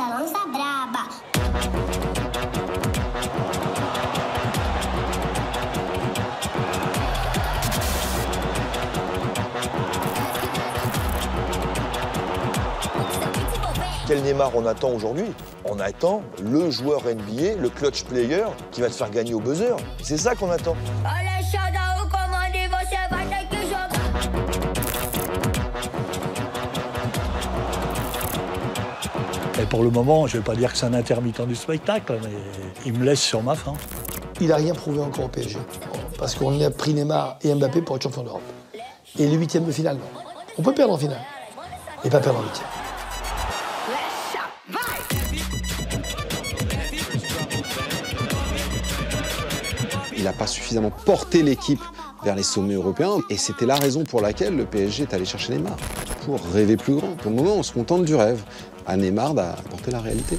lança braba. Quel Neymar on attend aujourd'hui? On attend le joueur NBA, le clutch player qui va te faire gagner au buzzer. C'est ça qu'on attend. Et pour le moment, je ne vais pas dire que c'est un intermittent du spectacle, mais il me laisse sur ma faim. Il n'a rien prouvé encore au PSG. Parce qu'on a pris Neymar et Mbappé pour être champion d'Europe. Et les huitièmes de finale, non. On peut perdre en finale, et pas perdre en huitième. Il n'a pas suffisamment porté l'équipe vers les sommets européens. Et c'était la raison pour laquelle le PSG est allé chercher Neymar. Pour rêver plus grand. Pour le moment, on se contente du rêve. À Neymar d'apporter la réalité.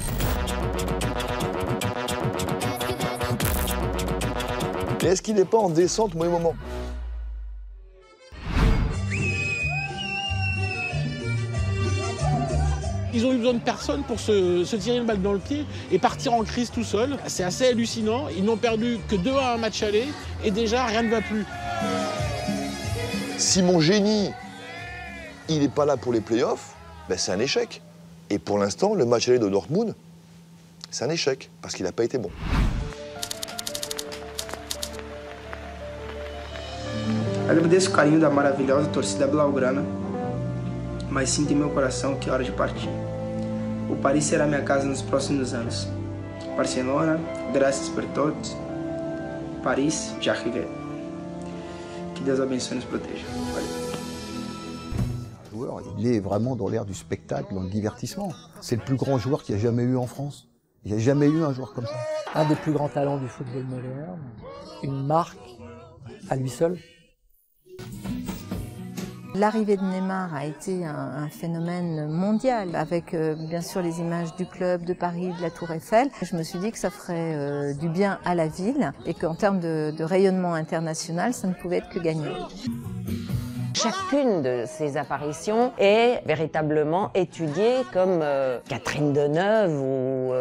Et est-ce qu'il n'est pas en descente au mauvais moment? Ils ont eu besoin de personne pour se tirer une balle dans le pied et partir en crise tout seul. C'est assez hallucinant. Ils n'ont perdu que 2-1 à un match aller et déjà rien ne va plus. Si mon génie, il n'est pas là pour les playoffs, ben c'est un échec. Et pour l'instant, le match aller de Dortmund, c'est un échec parce qu'il n'a pas été bon. Eu agradeço o carinho da maravilhosa torcida blaugrana, mas sinto em meu coração que é hora de partir. O Paris será minha casa nos próximos anos. Barcelona, graças por todos. Paris, j'arriverai. Que Deus abençoe e nos proteja. Valeu. Il est vraiment dans l'ère du spectacle, dans le divertissement. C'est le plus grand joueur qu'il y a jamais eu en France. Il n'y a jamais eu un joueur comme ça. Un des plus grands talents du football moderne, une marque à lui seul. L'arrivée de Neymar a été un phénomène mondial, avec bien sûr les images du club, de Paris, de la Tour Eiffel. Je me suis dit que ça ferait du bien à la ville et qu'en termes de rayonnement international, ça ne pouvait être que gagnant. Chacune de ces apparitions est véritablement étudiée comme Catherine Deneuve ou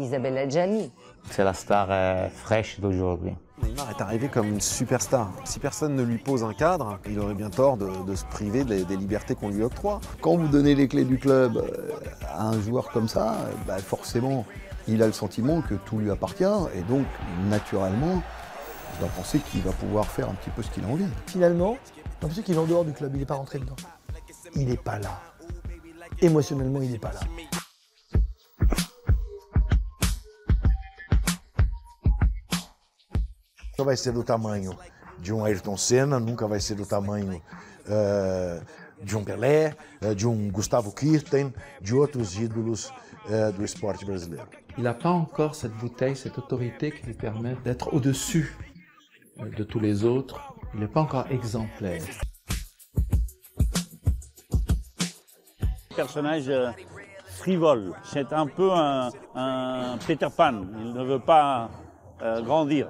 Isabelle Adjani. C'est la star fraîche d'aujourd'hui. Neymar est arrivé comme une superstar. Si personne ne lui pose un cadre, il aurait bien tort de se priver des libertés qu'on lui octroie. Quand vous donnez les clés du club à un joueur comme ça, bah forcément, il a le sentiment que tout lui appartient et donc, naturellement, il va penser qu'il va pouvoir faire un petit peu ce qu'il a envie. Finalement, on sait qu'il est en dehors du club, il n'est pas rentré dedans. Il n'est pas là. Émotionnellement, il n'est pas là. Nunca vai ser do tamanho de Ayrton Senna, nunca vai ser do tamanho de Pelé, de Gustavo Kirten, de outros ídolos do esporte brasileiro. Il n'a pas encore cette bouteille, cette autorité qui lui permet d'être au-dessus de tous les autres. Il n'est pas encore exemplaire. Personnage frivole, c'est un peu un Peter Pan, il ne veut pas grandir.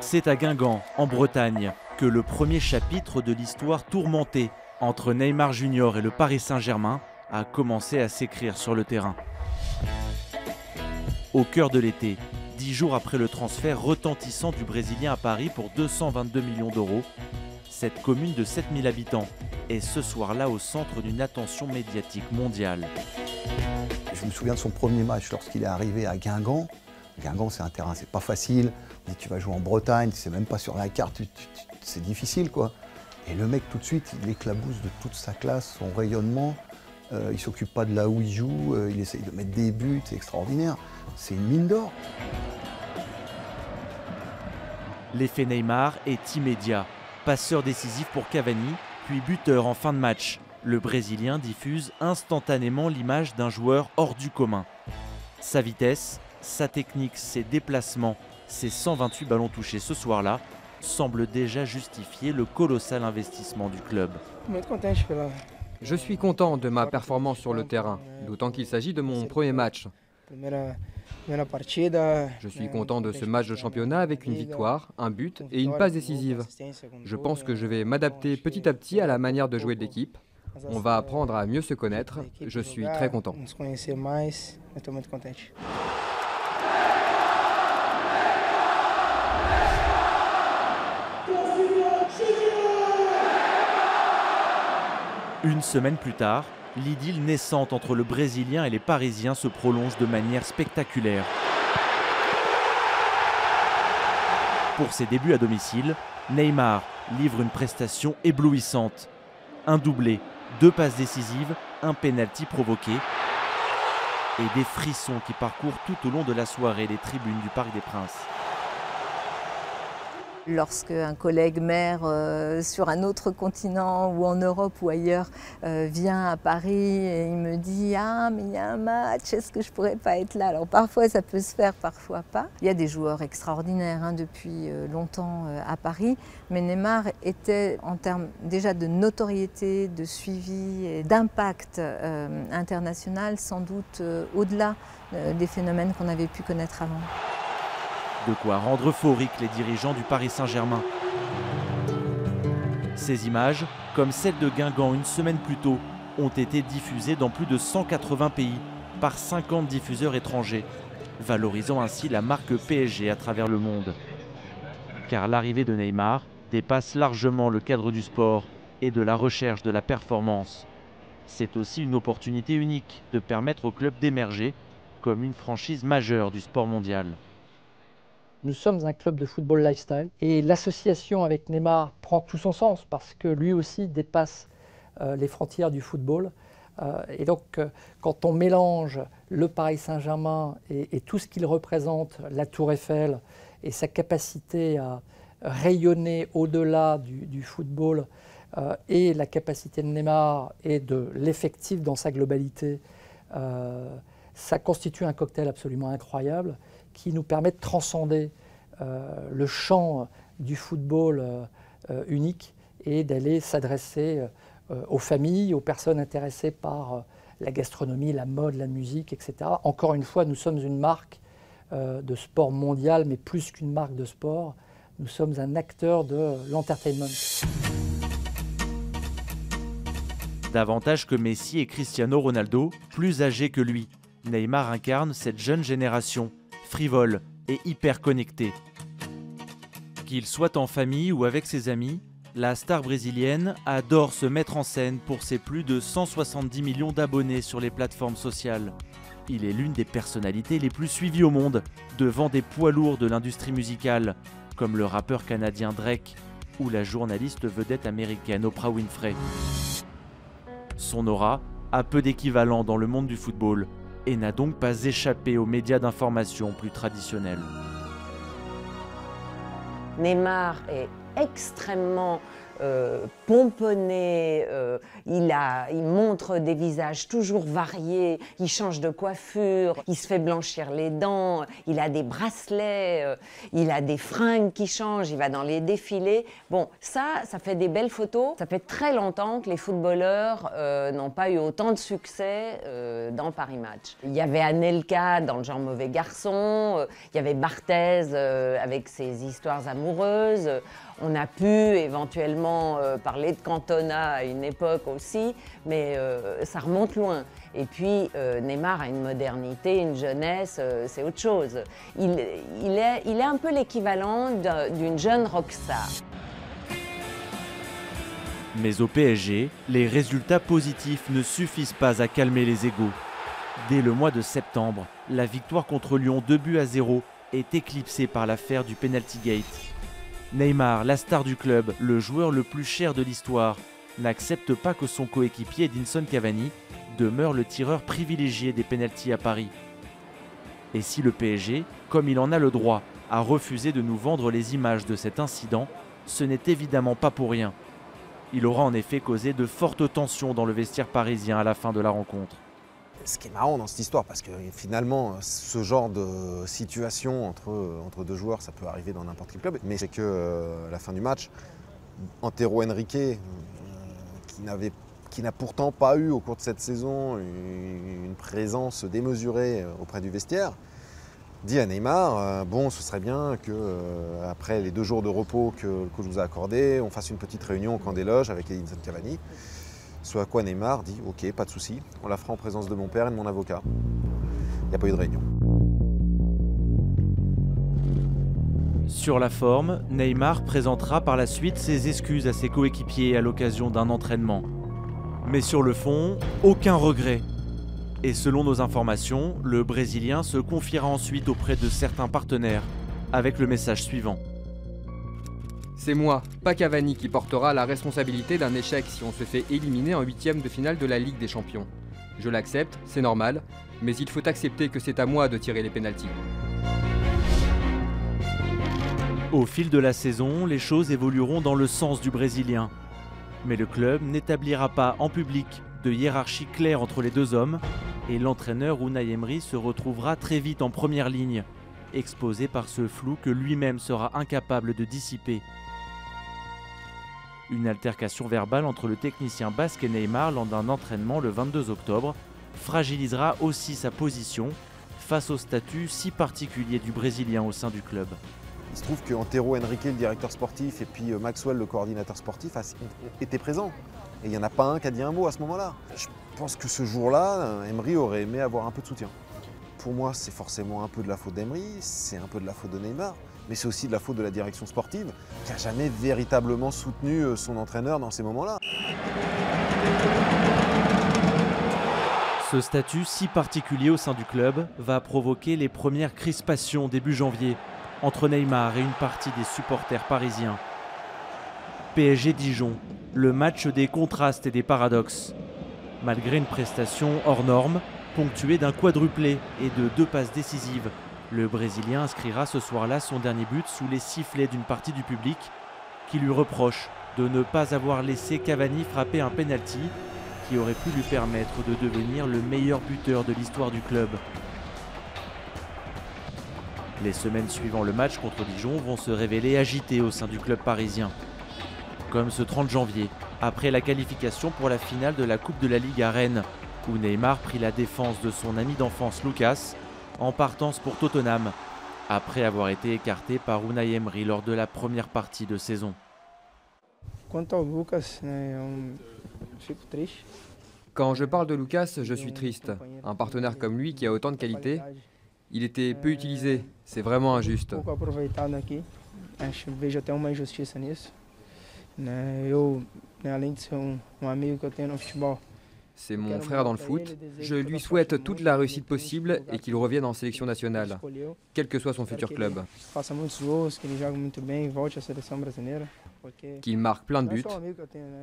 C'est à Guingamp, en Bretagne, que le premier chapitre de l'histoire tourmentée entre Neymar Junior et le Paris Saint-Germain a commencé à s'écrire sur le terrain. Au cœur de l'été, 10 jours après le transfert retentissant du Brésilien à Paris pour 222 millions d'euros, cette commune de 7000 habitants est ce soir-là au centre d'une attention médiatique mondiale. Je me souviens de son premier match lorsqu'il est arrivé à Guingamp. Guingamp, c'est un terrain, c'est pas facile. Tu vas jouer en Bretagne, c'est même pas sur la carte, c'est difficile quoi. Et le mec tout de suite, il éclabousse de toute sa classe, son rayonnement. Il s'occupe pas de là où il joue, il essaye de mettre des buts, c'est extraordinaire. C'est une mine d'or. L'effet Neymar est immédiat. Passeur décisif pour Cavani, puis buteur en fin de match. Le Brésilien diffuse instantanément l'image d'un joueur hors du commun. Sa vitesse, sa technique, ses déplacements, ses 128 ballons touchés ce soir-là semblent déjà justifier le colossal investissement du club. Muito contente Je suis content de ma performance sur le terrain, d'autant qu'il s'agit de mon premier match. Je suis content de ce match de championnat avec une victoire, un but et une passe décisive. Je pense que je vais m'adapter petit à petit à la manière de jouer de l'équipe. On va apprendre à mieux se connaître. Je suis très content. Une semaine plus tard, l'idylle naissante entre le Brésilien et les Parisiens se prolonge de manière spectaculaire. Pour ses débuts à domicile, Neymar livre une prestation éblouissante. Un doublé, 2 passes décisives, un pénalty provoqué et des frissons qui parcourent tout au long de la soirée les tribunes du Parc des Princes. Lorsque un collègue maire sur un autre continent ou en Europe ou ailleurs vient à Paris et il me dit « Ah, mais il y a un match, est-ce que je pourrais pas être là ?» Alors parfois ça peut se faire, parfois pas. Il y a des joueurs extraordinaires depuis longtemps à Paris, mais Neymar était en termes déjà de notoriété, de suivi et d'impact international sans doute au-delà des phénomènes qu'on avait pu connaître avant. De quoi rendre euphoriques les dirigeants du Paris Saint-Germain. Ces images, comme celles de Guingamp une semaine plus tôt, ont été diffusées dans plus de 180 pays par 50 diffuseurs étrangers, valorisant ainsi la marque PSG à travers le monde. Car l'arrivée de Neymar dépasse largement le cadre du sport et de la recherche de la performance. C'est aussi une opportunité unique de permettre au club d'émerger comme une franchise majeure du sport mondial. Nous sommes un club de football lifestyle et l'association avec Neymar prend tout son sens parce que lui aussi dépasse les frontières du football. Et donc, quand on mélange le Paris Saint-Germain et tout ce qu'il représente, la Tour Eiffel et sa capacité à rayonner au-delà du football et la capacité de Neymar et de l'effectif dans sa globalité, ça constitue un cocktail absolument incroyable qui nous permet de transcender le champ du football unique et d'aller s'adresser aux familles, aux personnes intéressées par la gastronomie, la mode, la musique, etc. Encore une fois, nous sommes une marque de sport mondial, mais plus qu'une marque de sport, nous sommes un acteur de l'entertainment. Davantage que Messi et Cristiano Ronaldo, plus âgés que lui, Neymar incarne cette jeune génération, frivole et hyper connectée. Qu'il soit en famille ou avec ses amis, la star brésilienne adore se mettre en scène pour ses plus de 170 millions d'abonnés sur les plateformes sociales. Il est l'une des personnalités les plus suivies au monde, devant des poids lourds de l'industrie musicale, comme le rappeur canadien Drake ou la journaliste vedette américaine Oprah Winfrey. Son aura a peu d'équivalent dans le monde du football et n'a donc pas échappé aux médias d'information plus traditionnels. Neymar est extrêmement pomponné, il montre des visages toujours variés, il change de coiffure, il se fait blanchir les dents, il a des bracelets, il a des fringues qui changent, il va dans les défilés. Bon, ça fait des belles photos. Ça fait très longtemps que les footballeurs n'ont pas eu autant de succès dans Paris Match. Il y avait Anelka dans le genre Mauvais Garçon, il y avait Barthez avec ses histoires amoureuses. On a pu éventuellement parler de Cantona à une époque aussi, mais ça remonte loin. Et puis Neymar a une modernité, une jeunesse, c'est autre chose. Il est un peu l'équivalent d'une jeune rockstar. Mais au PSG, les résultats positifs ne suffisent pas à calmer les égos. Dès le mois de septembre, la victoire contre Lyon 2-0 est éclipsée par l'affaire du Penalty Gate. Neymar, la star du club, le joueur le plus cher de l'histoire, n'accepte pas que son coéquipier Edinson Cavani demeure le tireur privilégié des pénaltys à Paris. Et si le PSG, comme il en a le droit, a refusé de nous vendre les images de cet incident, ce n'est évidemment pas pour rien. Il aura en effet causé de fortes tensions dans le vestiaire parisien à la fin de la rencontre. Ce qui est marrant dans cette histoire, parce que finalement, ce genre de situation entre deux joueurs, ça peut arriver dans n'importe quel club, mais c'est que à la fin du match, Antero Henrique, qui n'avait qui n'a pourtant pas eu au cours de cette saison une présence démesurée auprès du vestiaire, dit à Neymar, bon, ce serait bien que après les 2 jours de repos que le coach vous a accordé, on fasse une petite réunion au camp des loges avec Edinson Cavani. Ce à quoi Neymar dit, ok, pas de souci, on la fera en présence de mon père et de mon avocat. Il n'y a pas eu de réunion. Sur la forme, Neymar présentera par la suite ses excuses à ses coéquipiers à l'occasion d'un entraînement. Mais sur le fond, aucun regret. Et selon nos informations, le Brésilien se confiera ensuite auprès de certains partenaires, avec le message suivant. C'est moi, pas Cavani, qui portera la responsabilité d'un échec si on se fait éliminer en 8e de finale de la Ligue des Champions. Je l'accepte, c'est normal, mais il faut accepter que c'est à moi de tirer les pénaltys. Au fil de la saison, les choses évolueront dans le sens du Brésilien. Mais le club n'établira pas en public de hiérarchie claire entre les 2 hommes et l'entraîneur Unai Emery se retrouvera très vite en première ligne, exposé par ce flou que lui-même sera incapable de dissiper. Une altercation verbale entre le technicien basque et Neymar lors d'un entraînement le 22 octobre fragilisera aussi sa position face au statut si particulier du Brésilien au sein du club. Il se trouve qu'Antero Henrique, le directeur sportif, et puis Maxwell, le coordinateur sportif, étaient présents. Et il n'y en a pas un qui a dit un mot à ce moment-là. Je pense que ce jour-là, Emery aurait aimé avoir un peu de soutien. Pour moi, c'est forcément un peu de la faute d'Emery, c'est un peu de la faute de Neymar, mais c'est aussi de la faute de la direction sportive, qui n'a jamais véritablement soutenu son entraîneur dans ces moments-là. Ce statut si particulier au sein du club va provoquer les premières crispations début janvier entre Neymar et une partie des supporters parisiens. PSG Dijon, le match des contrastes et des paradoxes. Malgré une prestation hors norme, ponctuée d'un quadruplé et de 2 passes décisives, le Brésilien inscrira ce soir-là son dernier but sous les sifflets d'une partie du public qui lui reproche de ne pas avoir laissé Cavani frapper un penalty qui aurait pu lui permettre de devenir le meilleur buteur de l'histoire du club. Les semaines suivant le match contre Dijon vont se révéler agitées au sein du club parisien. Comme ce 30 janvier, après la qualification pour la finale de la Coupe de la Ligue à Rennes, où Neymar prit la défense de son ami d'enfance Lucas, en partance pour Tottenham, après avoir été écarté par Unai Emery lors de la première partie de saison. Quand je parle de Lucas, je suis triste. Un partenaire comme lui qui a autant de qualités, il était peu utilisé, c'est vraiment injuste. C'est mon frère dans le foot. Je lui souhaite toute la réussite possible et qu'il revienne en sélection nationale, quel que soit son futur club. Qu'il marque plein de buts.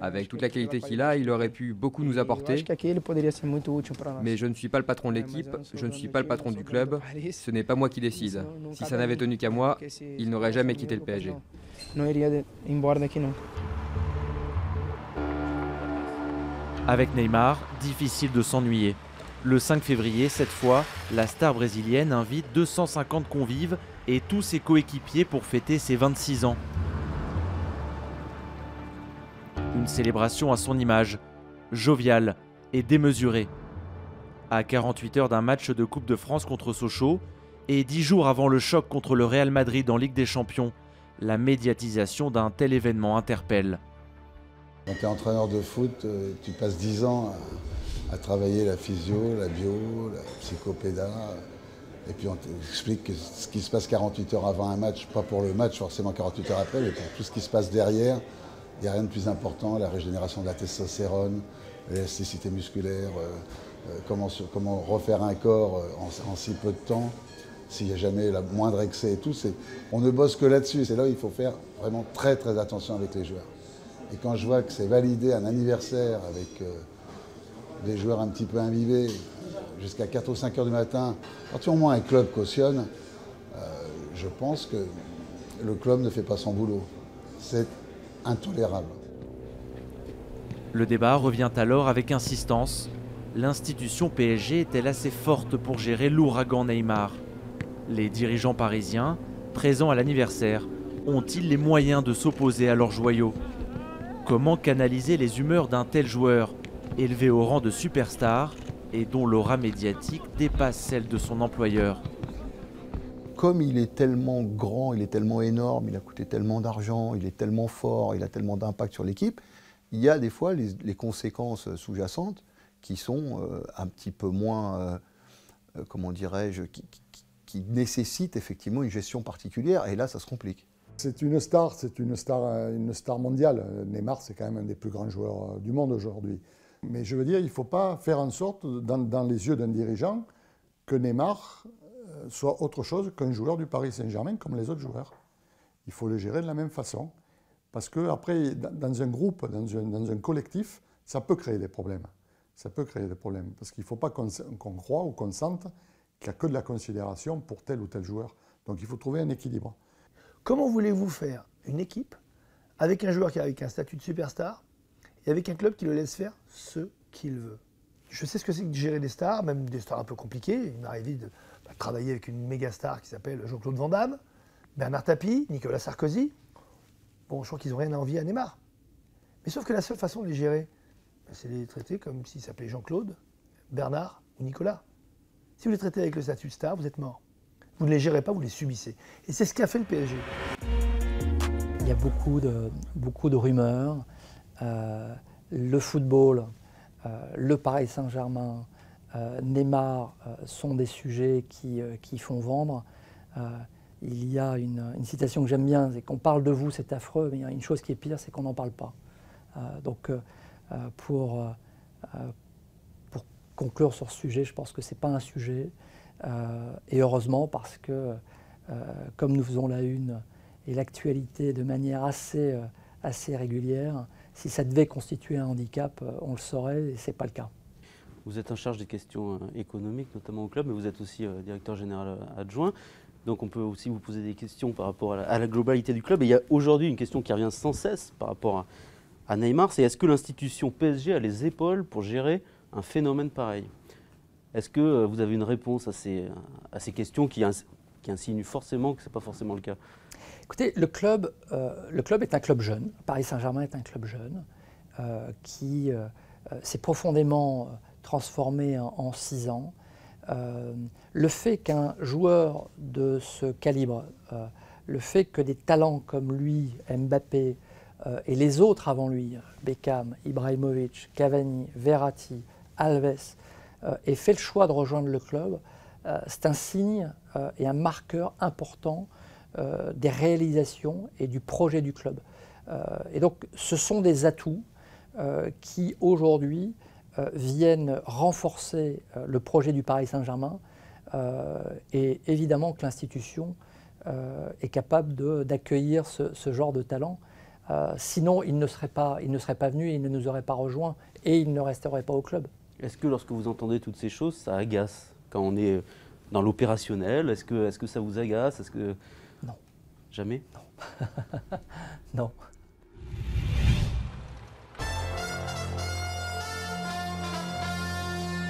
Avec toute la qualité qu'il a, il aurait pu beaucoup nous apporter. Mais je ne suis pas le patron de l'équipe, je ne suis pas le patron du club. Ce n'est pas moi qui décide. Si ça n'avait tenu qu'à moi, il n'aurait jamais quitté le PSG. Avec Neymar, difficile de s'ennuyer. Le 5 février, cette fois, la star brésilienne invite 250 convives et tous ses coéquipiers pour fêter ses 26 ans. Une célébration à son image, joviale et démesurée. À 48 heures d'un match de Coupe de France contre Sochaux et 10 jours avant le choc contre le Real Madrid en Ligue des Champions, la médiatisation d'un tel événement interpelle. Quand tu es entraîneur de foot, tu passes 10 ans à travailler la physio, la bio, la psychopéda. Et puis on t'explique que ce qui se passe 48 heures avant un match, pas pour le match forcément 48 heures après, mais pour tout ce qui se passe derrière, il n'y a rien de plus important, la régénération de la testostérone, l'élasticité musculaire, comment refaire un corps en si peu de temps, s'il n'y a jamais le moindre excès et tout. On ne bosse que là-dessus, c'est là où il faut faire vraiment très très attention avec les joueurs. Et quand je vois que c'est validé un anniversaire avec des joueurs un petit peu imbibés jusqu'à 4 ou 5 heures du matin, à partir du moment où un club cautionne, je pense que le club ne fait pas son boulot. C'est intolérable. Le débat revient alors avec insistance. L'institution PSG est-elle assez forte pour gérer l'ouragan Neymar? Les dirigeants parisiens, présents à l'anniversaire, ont-ils les moyens de s'opposer à leur joyau? Comment canaliser les humeurs d'un tel joueur élevé au rang de superstar et dont l'aura médiatique dépasse celle de son employeur. Comme il est tellement grand, il est tellement énorme, il a coûté tellement d'argent, il est tellement fort, il a tellement d'impact sur l'équipe, il y a des fois les conséquences sous-jacentes qui sont un petit peu moins, comment dirais-je, qui nécessitent effectivement une gestion particulière, et là ça se complique. C'est une star mondiale. Neymar, c'est quand même un des plus grands joueurs du monde aujourd'hui. Mais je veux dire, il ne faut pas faire en sorte, dans les yeux d'un dirigeant, que Neymar soit autre chose qu'un joueur du Paris Saint-Germain comme les autres joueurs. Il faut le gérer de la même façon. Parce qu'après, dans un groupe, dans un collectif, ça peut créer des problèmes. Ça peut créer des problèmes. Parce qu'il ne faut pas qu'on croie ou qu'on sente qu'il n'y a que de la considération pour tel ou tel joueur. Donc il faut trouver un équilibre. Comment voulez-vous faire une équipe avec un joueur qui a avec un statut de superstar et avec un club qui le laisse faire ce qu'il veut? Je sais ce que c'est que de gérer des stars, même des stars un peu compliquées. Il m'est arrivé de travailler avec une méga star qui s'appelle Jean-Claude Van Damme, Bernard Tapie, Nicolas Sarkozy. Bon, je crois qu'ils n'ont rien à envier à Neymar. Mais sauf que la seule façon de les gérer, c'est de les traiter comme s'ils s'appelaient Jean-Claude, Bernard ou Nicolas. Si vous les traitez avec le statut de star, vous êtes mort. Vous ne les gérez pas, vous les subissez. Et c'est ce qu'a fait le PSG. Il y a beaucoup de rumeurs. Le football, le Paris Saint-Germain, Neymar sont des sujets qui font vendre. Il y a une citation que j'aime bien, c'est qu'on parle de vous, c'est affreux, mais il y a une chose qui est pire, c'est qu'on n'en parle pas. Pour conclure sur ce sujet, je pense que ce n'est pas un sujet. Et heureusement, parce que comme nous faisons la une et l'actualité de manière assez régulière, si ça devait constituer un handicap, on le saurait et ce n'est pas le cas. Vous êtes en charge des questions économiques, notamment au club, mais vous êtes aussi directeur général adjoint. Donc on peut aussi vous poser des questions par rapport à la globalité du club. Et il y a aujourd'hui une question qui revient sans cesse par rapport à Neymar, c'est est-ce que l'institution PSG a les épaules pour gérer un phénomène pareil? Est-ce que vous avez une réponse à ces questions qui insinuent forcément que ce n'est pas forcément le cas? Écoutez, le club est un club jeune. Paris Saint-Germain est un club jeune qui s'est profondément transformé en 6 ans. Le fait qu'un joueur de ce calibre, le fait que des talents comme lui, Mbappé, et les autres avant lui, Beckham, Ibrahimovic, Cavani, Verratti, Alves, aient fait le choix de rejoindre le club, c'est un signe et un marqueur important des réalisations et du projet du club. Et donc ce sont des atouts qui aujourd'hui viennent renforcer le projet du Paris Saint-Germain et évidemment que l'institution est capable d'accueillir ce genre de talent. Sinon, il ne serait pas venu, il ne nous aurait pas rejoints et il ne resterait pas au club. Est-ce que lorsque vous entendez toutes ces choses, ça agace quand on est dans l'opérationnel? Est-ce que ça vous agace? Non. Jamais? Non. Non.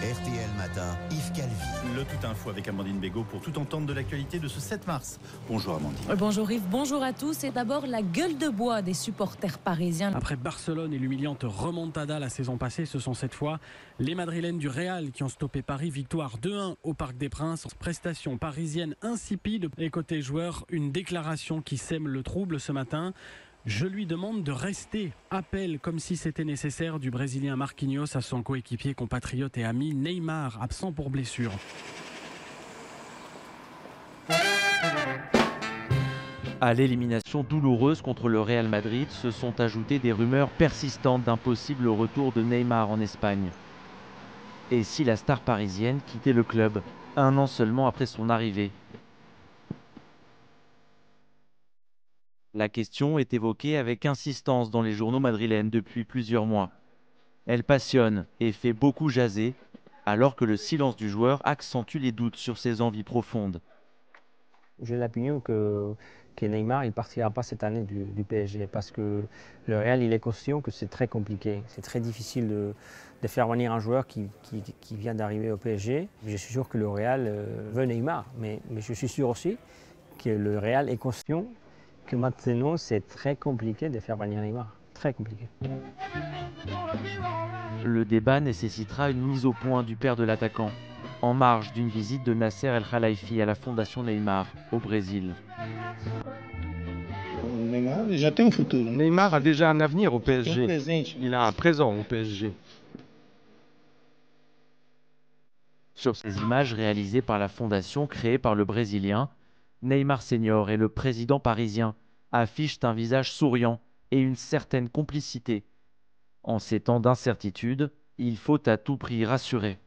RTL Matin, Yves Calvi. Le Tout Info avec Amandine Bégaud pour tout entendre de l'actualité de ce 7 mars. Bonjour Amandine. Bonjour Yves, bonjour à tous. Et d'abord la gueule de bois des supporters parisiens. Après Barcelone et l'humiliante remontada la saison passée, ce sont cette fois les Madrilènes du Real qui ont stoppé Paris. Victoire 2-1 au Parc des Princes. Prestation parisienne insipide. Et côté joueurs, une déclaration qui sème le trouble ce matin. Je lui demande de rester. Appel, comme si c'était nécessaire, du Brésilien Marquinhos à son coéquipier, compatriote et ami Neymar, absent pour blessure. À l'élimination douloureuse contre le Real Madrid, se sont ajoutées des rumeurs persistantes d'un possible retour de Neymar en Espagne. Et si la star parisienne quittait le club, 1 an seulement après son arrivée? La question est évoquée avec insistance dans les journaux madrilènes depuis plusieurs mois. Elle passionne et fait beaucoup jaser, alors que le silence du joueur accentue les doutes sur ses envies profondes. J'ai l'opinion que Neymar ne partira pas cette année du PSG parce que le Real il est conscient que c'est très compliqué. C'est très difficile de faire venir un joueur qui vient d'arriver au PSG. Je suis sûr que le Real veut Neymar, mais je suis sûr aussi que le Real est conscient que maintenant c'est très compliqué de faire venir Neymar. Très compliqué. Le débat nécessitera une mise au point du père de l'attaquant, en marge d'une visite de Nasser El Khelaifi à la Fondation Neymar, au Brésil. Neymar a déjà un avenir au PSG. Il a un présent au PSG. Sur ces images réalisées par la fondation créée par le Brésilien, Neymar Senior et le président parisien affichent un visage souriant et une certaine complicité. En ces temps d'incertitude, il faut à tout prix rassurer.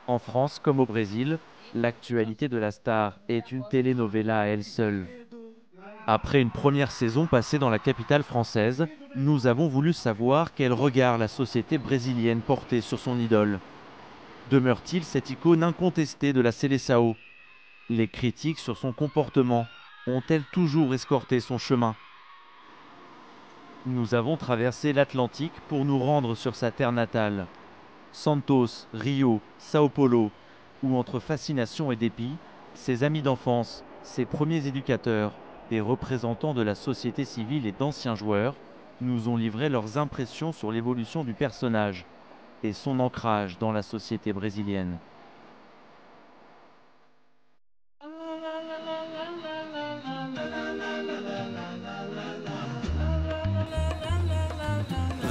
En France comme au Brésil, l'actualité de la star est une telenovela à elle seule. Après une première saison passée dans la capitale française, nous avons voulu savoir quel regard la société brésilienne portait sur son idole. Demeure-t-il cette icône incontestée de la Seleção? Les critiques sur son comportement ont-elles toujours escorté son chemin? Nous avons traversé l'Atlantique pour nous rendre sur sa terre natale. Santos, Rio, Sao Paulo, où entre fascination et dépit, ses amis d'enfance, ses premiers éducateurs, des représentants de la société civile et d'anciens joueurs, nous ont livré leurs impressions sur l'évolution du personnage et son ancrage dans la société brésilienne.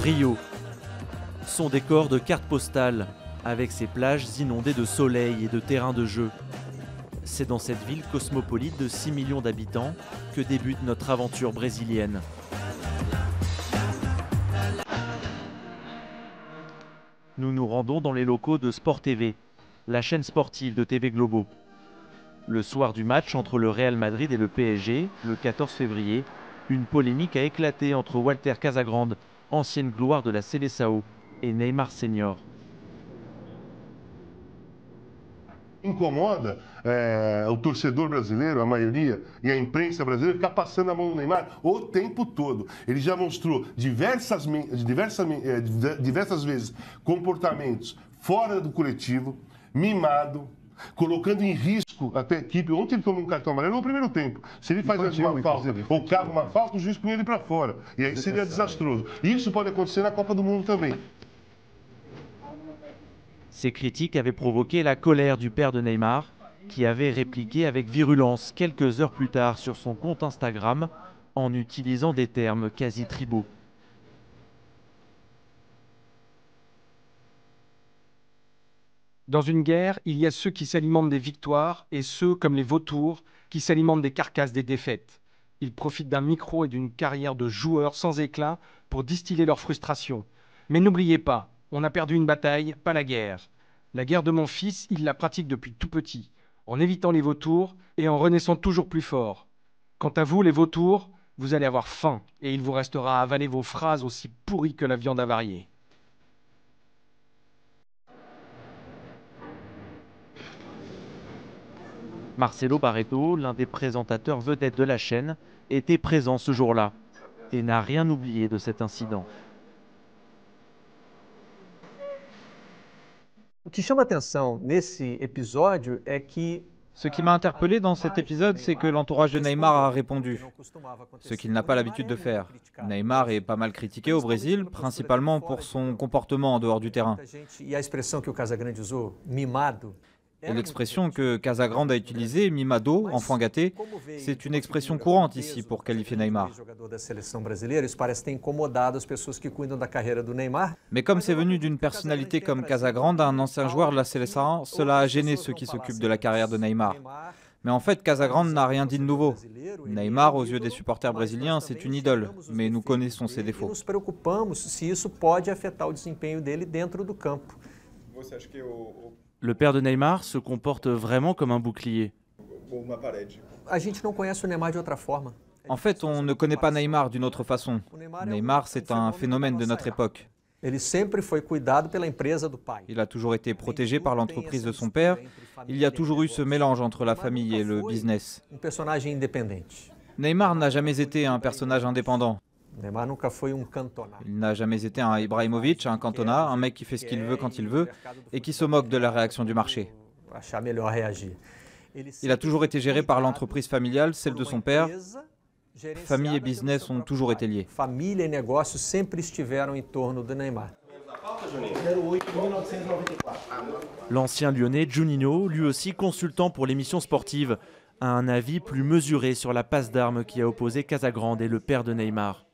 Rio, son décor de carte postale, avec ses plages inondées de soleil et de terrains de jeu. C'est dans cette ville cosmopolite de 6 millions d'habitants que débute notre aventure brésilienne. Nous nous rendons dans les locaux de Sport TV, la chaîne sportive de TV Globo. Le soir du match entre le Real Madrid et le PSG, le 14 février, une polémique a éclaté entre Walter Casagrande, ancienne gloire de la Seleção, et Neymar Senior. Incomoda o torcedor brasileiro, a maioria, e a imprensa brasileira ficar passando a mão no Neymar o tempo todo. Ele já mostrou diversas vezes comportamentos fora do coletivo, mimado, colocando em risco até a equipe. Ontem ele tomou um cartão amarelo no primeiro tempo. Se ele faz uma falta ou cava uma falta, o juiz põe ele para fora. E aí seria desastroso. Isso pode acontecer na Copa do Mundo também. Ces critiques avaient provoqué la colère du père de Neymar, qui avait répliqué avec virulence quelques heures plus tard sur son compte Instagram en utilisant des termes quasi tribaux. Dans une guerre, il y a ceux qui s'alimentent des victoires et ceux, comme les vautours, qui s'alimentent des carcasses des défaites. Ils profitent d'un micro et d'une carrière de joueur sans éclat pour distiller leur frustration. Mais n'oubliez pas, on a perdu une bataille, pas la guerre. La guerre de mon fils, il la pratique depuis tout petit, en évitant les vautours et en renaissant toujours plus fort. Quant à vous, les vautours, vous allez avoir faim et il vous restera à avaler vos phrases aussi pourries que la viande avariée. Marcelo Barreto, l'un des présentateurs vedettes de la chaîne, était présent ce jour-là et n'a rien oublié de cet incident. Ce qui m'a interpellé dans cet épisode, c'est que l'entourage de Neymar a répondu, ce qu'il n'a pas l'habitude de faire. Neymar est pas mal critiqué au Brésil, principalement pour son comportement en dehors du terrain. Et l'expression que Casagrande a utilisée, mimado, enfant gâté, c'est une expression courante ici pour qualifier Neymar. Mais comme c'est venu d'une personnalité comme Casagrande, un ancien joueur de la Seleção, cela a gêné ceux qui s'occupent de la carrière de Neymar. Mais en fait, Casagrande n'a rien dit de nouveau. Neymar, aux yeux des supporters brésiliens, c'est une idole, mais nous connaissons ses défauts. Le père de Neymar se comporte vraiment comme un bouclier. En fait, on ne connaît pas Neymar d'une autre façon. Neymar, c'est un phénomène de notre époque. Il a toujours été protégé par l'entreprise de son père. Il y a toujours eu ce mélange entre la famille et le business. Neymar n'a jamais été un personnage indépendant. Il n'a jamais été un Ibrahimovic, un Cantona, un mec qui fait ce qu'il veut quand il veut et qui se moque de la réaction du marché. Il a toujours été géré par l'entreprise familiale, celle de son père. Famille et business ont toujours été liés. Família e negócios sempre estiveram em torno do Neymar. L'ancien Lyonnais Juninho, lui aussi consultant pour l'émission sportive, a un avis plus mesuré sur la passe d'armes qui a opposé Casagrande et le père de Neymar.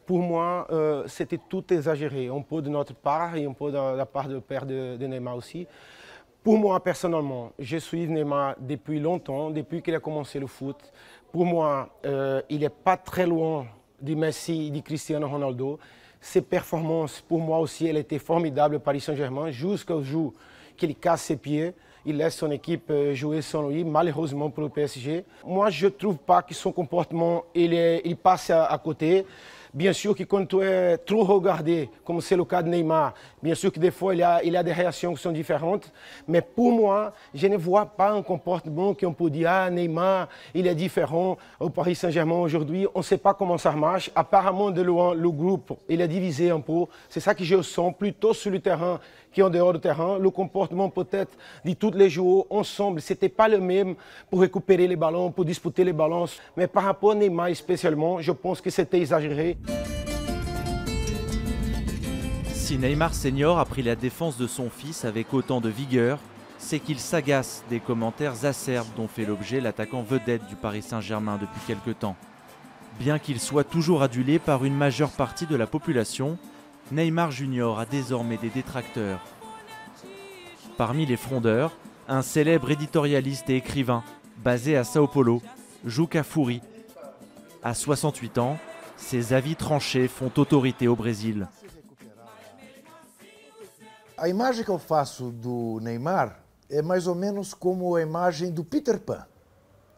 Pour moi, c'était tout exagéré, un peu de notre part et un peu de la part du père de Neymar aussi. Pour moi, personnellement, je suis Neymar depuis longtemps, depuis qu'il a commencé le foot. Pour moi, il n'est pas très loin de Messi et de Cristiano Ronaldo. Ses performances, pour moi aussi, elles étaient formidables au Paris Saint-Germain, jusqu'au jour qu'il casse ses pieds. Il laisse son équipe jouer sans lui, malheureusement pour le PSG. Moi, je ne trouve pas que son comportement il passe à côté. Bien sûr que quand tu es trop regardé, comme c'est le cas de Neymar, bien sûr que des fois il y a des réactions qui sont différentes. Mais pour moi, je ne vois pas un comportement qu'on peut dire « Ah, Neymar, il est différent au Paris Saint-Germain aujourd'hui ». On ne sait pas comment ça marche. Apparemment, de loin, le groupe, il est divisé un peu. C'est ça que je sens plutôt sur le terrain qu'en dehors du terrain. Le comportement peut-être de tous les joueurs ensemble, ce n'était pas le même pour récupérer les ballons, pour disputer les ballons. Mais par rapport à Neymar spécialement, je pense que c'était exagéré. Si Neymar Senior a pris la défense de son fils avec autant de vigueur, c'est qu'il s'agace des commentaires acerbes dont fait l'objet l'attaquant vedette du Paris Saint-Germain depuis quelque temps. Bien qu'il soit toujours adulé par une majeure partie de la population, Neymar Junior a désormais des détracteurs. Parmi les frondeurs, un célèbre éditorialiste et écrivain basé à Sao Paulo, Juca Furi. À 68 ans, ses avis tranchés font autorité au Brésil. A imagem que eu faço do Neymar é mais ou menos como a imagem do Peter Pan.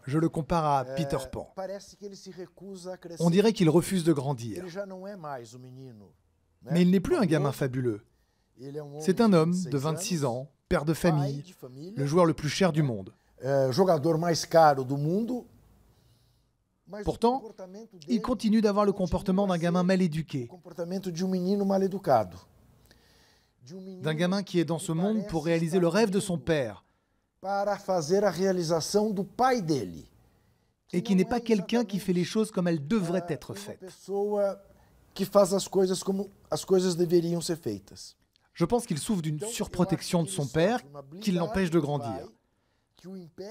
Je le compare à Peter Pan. On dirait qu'il refuse de grandir. Mais il n'est plus un gamin fabuleux. C'est un homme de 26 ans, père de famille, le joueur le plus cher du monde. Pourtant, il continue d'avoir le comportement d'un gamin mal éduqué. D'un gamin qui est dans ce monde pour réaliser le rêve de son père. Et qui n'est pas quelqu'un qui fait les choses comme elles devraient être faites. Je pense qu'il souffre d'une surprotection de son père qui l'empêche de grandir.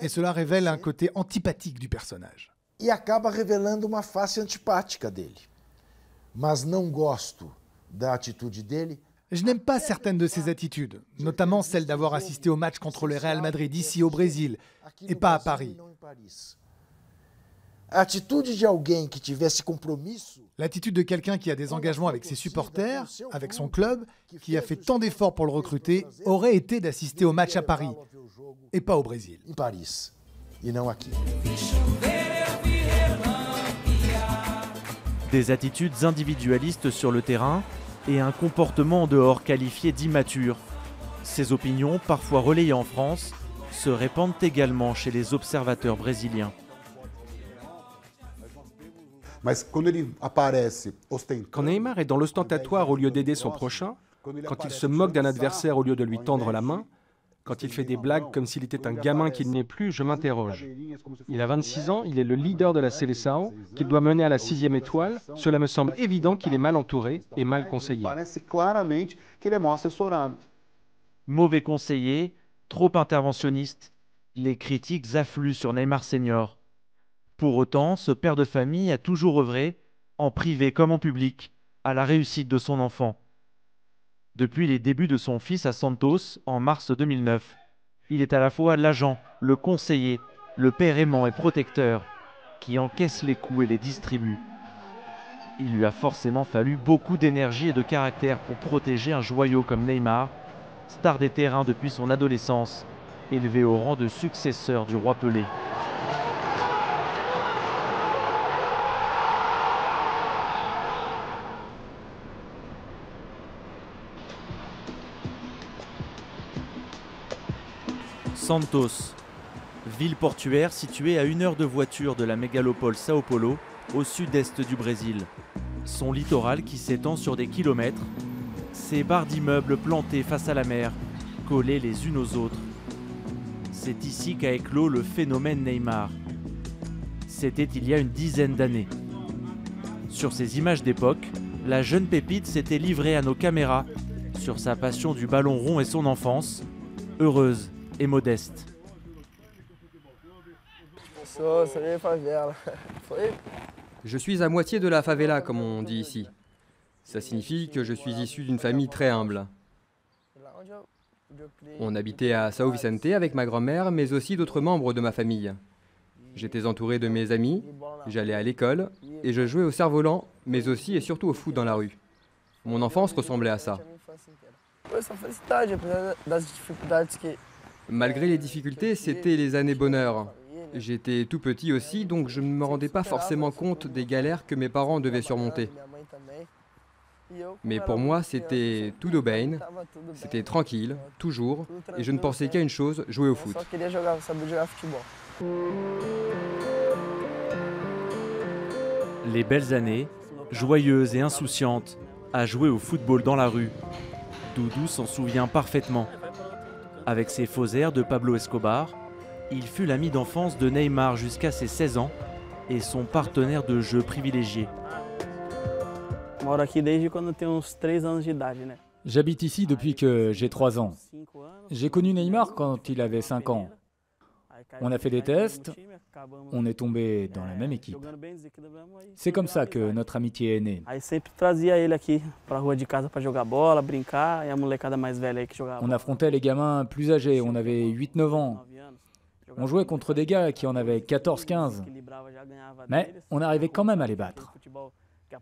Et cela révèle un côté antipathique du personnage. E acaba revelando uma face antipática dele. Mas não gosto da atitude dele. Je n'aime pas certaines de ses attitudes, notamment celle d'avoir assisté au match contre le Real Madrid ici au Brésil et pas à Paris. L'attitude de quelqu'un qui a des engagements avec ses supporters, avec son club, qui a fait tant d'efforts pour le recruter, aurait été d'assister au match à Paris et pas au Brésil. Des attitudes individualistes sur le terrain et un comportement en dehors qualifié d'immature. Ces opinions, parfois relayées en France, se répandent également chez les observateurs brésiliens. Quand Neymar est dans l'ostentatoire au lieu d'aider son prochain, quand il se moque d'un adversaire au lieu de lui tendre la main, quand il fait des blagues comme s'il était un gamin qu'il n'est plus, je m'interroge. Il a 26 ans, il est le leader de la Seleção, qu'il doit mener à la 6e étoile. Cela me semble évident qu'il est mal entouré et mal conseillé. Mauvais conseiller, trop interventionniste, les critiques affluent sur Neymar Senior. Pour autant, ce père de famille a toujours œuvré, en privé comme en public, à la réussite de son enfant. Depuis les débuts de son fils à Santos, en mars 2009, il est à la fois l'agent, le conseiller, le père aimant et protecteur, qui encaisse les coups et les distribue. Il lui a forcément fallu beaucoup d'énergie et de caractère pour protéger un joyau comme Neymar, star des terrains depuis son adolescence, élevé au rang de successeur du roi Pelé. Santos, ville portuaire située à 1 heure de voiture de la mégalopole Sao Paulo, au sud-est du Brésil. Son littoral qui s'étend sur des kilomètres, ses barres d'immeubles plantées face à la mer, collées les unes aux autres. C'est ici qu'a éclos le phénomène Neymar. C'était il y a une dizaine d'années. Sur ces images d'époque, la jeune pépite s'était livrée à nos caméras sur sa passion du ballon rond et son enfance, heureuse et modeste. Je suis à moitié de la favela, comme on dit ici. Ça signifie que je suis issu d'une famille très humble. On habitait à São Vicente avec ma grand-mère, mais aussi d'autres membres de ma famille. J'étais entouré de mes amis, j'allais à l'école et je jouais au cerf-volant, mais aussi et surtout au foot dans la rue. Mon enfance ressemblait à ça. Malgré les difficultés, c'était les années bonheur. J'étais tout petit aussi, donc je ne me rendais pas forcément compte des galères que mes parents devaient surmonter. Mais pour moi, c'était tudo bem, c'était tranquille, toujours, et je ne pensais qu'à une chose, jouer au foot. Les belles années, joyeuses et insouciantes, à jouer au football dans la rue. Doudou s'en souvient parfaitement. Avec ses faux airs de Pablo Escobar, il fut l'ami d'enfance de Neymar jusqu'à ses 16 ans et son partenaire de jeu privilégié. J'habite ici depuis que j'ai 3 ans. J'ai connu Neymar quand il avait 5 ans. On a fait des tests, on est tombé dans la même équipe. C'est comme ça que notre amitié est née. On affrontait les gamins plus âgés, on avait 8-9 ans. On jouait contre des gars qui en avaient 14-15. Mais on arrivait quand même à les battre.